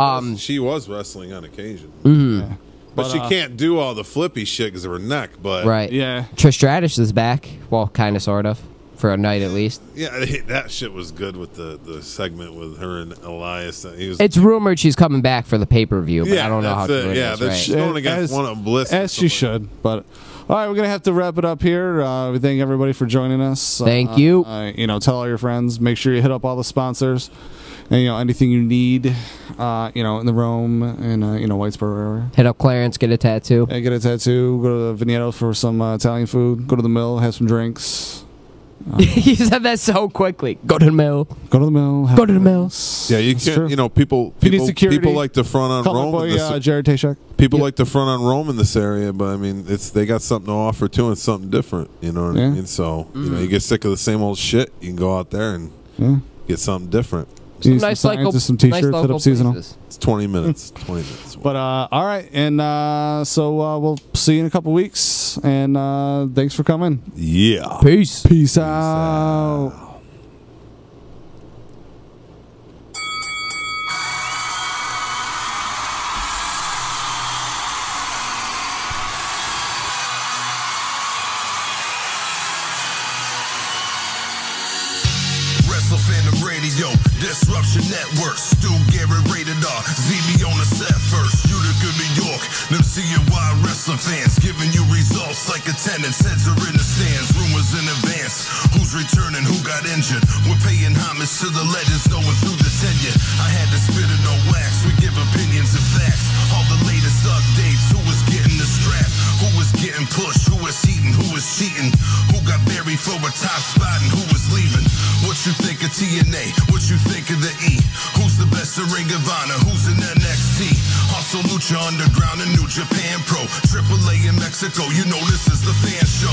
was wrestling on occasion. Mm-hmm. Yeah. But she can't do all the flippy shit because of her neck. But right, yeah. Trish Stratus is back. Well, kind of, sort of. For a night at least. Yeah, that shit was good with the segment with her and Elias. It's rumored she's coming back for the pay-per-view, but I don't know how true it is. Yeah, she's going against one of Bliss. As she should. But all right, we're going to have to wrap it up here. We thank everybody for joining us. Thank you. Tell all your friends. Make sure you hit up all the sponsors. And anything you need, in the Rome and Whitesboro area. Hit up Clarence, get a tattoo. Yeah, get a tattoo. Go to Vigneto for some Italian food. Go to the mill, have some drinks. You said that so quickly. Go to the mill. Go to the mill. Go to the mill. Yeah, you can. People like the front on Call Rome. my boy, Jared Tashak. People like the front on Rome in this area, but I mean, they got something to offer too, and something different. You know what I mean? So you get sick of the same old shit. You can go out there and get something different. Some nice local, some t-shirts, nice hit up seasonal. It's 20 minutes. 20 minutes. But all right, and so we'll see you in a couple weeks, and thanks for coming. Yeah. Peace out. Wrestle Fandom Radio, Disruption Network, Stu Garrett rated R, ZB on the set first, Utica, New York, them CNY wrestling fans, giving you results like attendance, heads are in the stands, rumors in advance, who's returning, who got injured, we're paying homage to the legends, knowing through the tenure, I had to spit it on wax, we give opinions and facts, all the latest updates, who was getting the strap, who was getting pushed, who was heating, who was cheating, who got buried for a top spot and who was leaving. What you think of TNA? What you think of the E? Who's the best in Ring of Honor? Who's in NXT? Also Lucha Underground and New Japan Pro. AAA in Mexico, you know this is the fan show.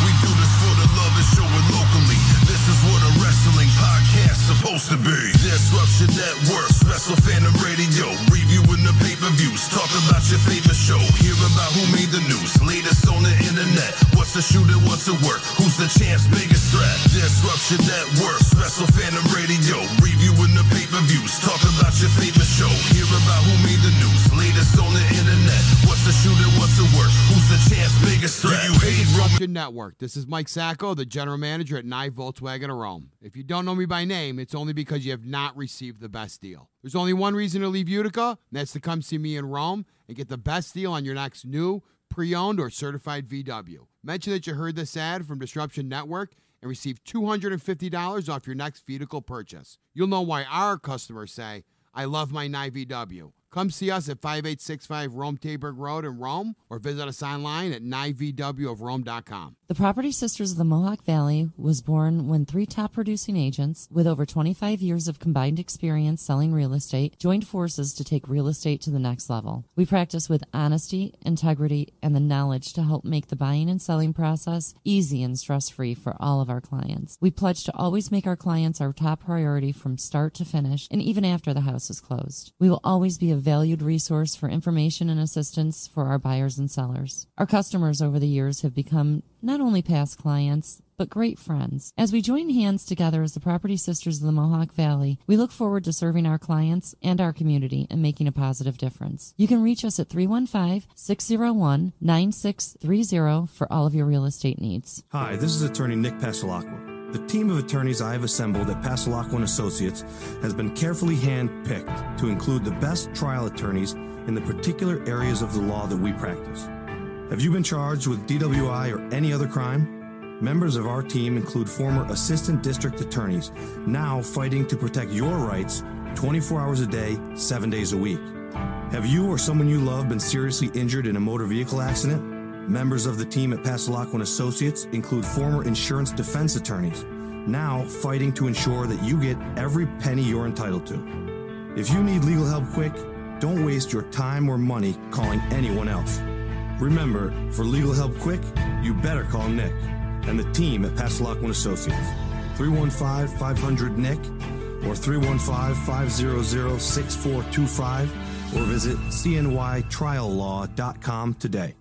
We do this for the love and show it locally. This is what a wrestling podcast's supposed to be. Disruption Networks, Wrestle Fandom Radio, reviewing the pay-per-views, talk about your favorite show, hear about who made the news, latest on the internet. What's the shooter, what's the work? Who's the champ's biggest threat? Disruption Networks, Wrestle Fandom Radio, reviewing the pay-per-views, talk about your favorite show, hear about who made the news, latest on the internet. What's the shooter, what's the work? Who's the champ's biggest threat? Do you hate Disruption Network. This is Mike Sacco, the general manager at Nye Volkswagen of Rome. If you don't know me by name, it's only because you have not received the best deal. There's only one reason to leave Utica, and that's to come see me in Rome and get the best deal on your next new, pre-owned, or certified VW. Mention that you heard this ad from Disruption Network and receive $250 off your next vehicle purchase. You'll know why our customers say, I love my Nye VW. Come see us at 5865 Rome Taberg Road in Rome, or visit us online at nyvwofrome.com. The Property Sisters of the Mohawk Valley was born when 3 top producing agents with over 25 years of combined experience selling real estate joined forces to take real estate to the next level. We practice with honesty, integrity, and the knowledge to help make the buying and selling process easy and stress-free for all of our clients. We pledge to always make our clients our top priority from start to finish, and even after the house is closed. We will always be a valued resource for information and assistance for our buyers and sellers. Our customers over the years have become not only past clients, but great friends. As we join hands together as the Property Sisters of the Mohawk Valley, we look forward to serving our clients and our community and making a positive difference. You can reach us at 315-601-9630 for all of your real estate needs. Hi, this is attorney Nick Pasalacqua. The team of attorneys I have assembled at Pasalacqua & Associates has been carefully hand-picked to include the best trial attorneys in the particular areas of the law that we practice. Have you been charged with DWI or any other crime? Members of our team include former assistant district attorneys, now fighting to protect your rights 24 hours a day, 7 days a week. Have you or someone you love been seriously injured in a motor vehicle accident? Members of the team at Pasalacqua & Associates include former insurance defense attorneys, now fighting to ensure that you get every penny you're entitled to. If you need legal help quick, don't waste your time or money calling anyone else. Remember, for legal help quick, you better call Nick and the team at Pasalacqua & Associates. 315-500-NICK or 315-500-6425 or visit cnytriallaw.com today.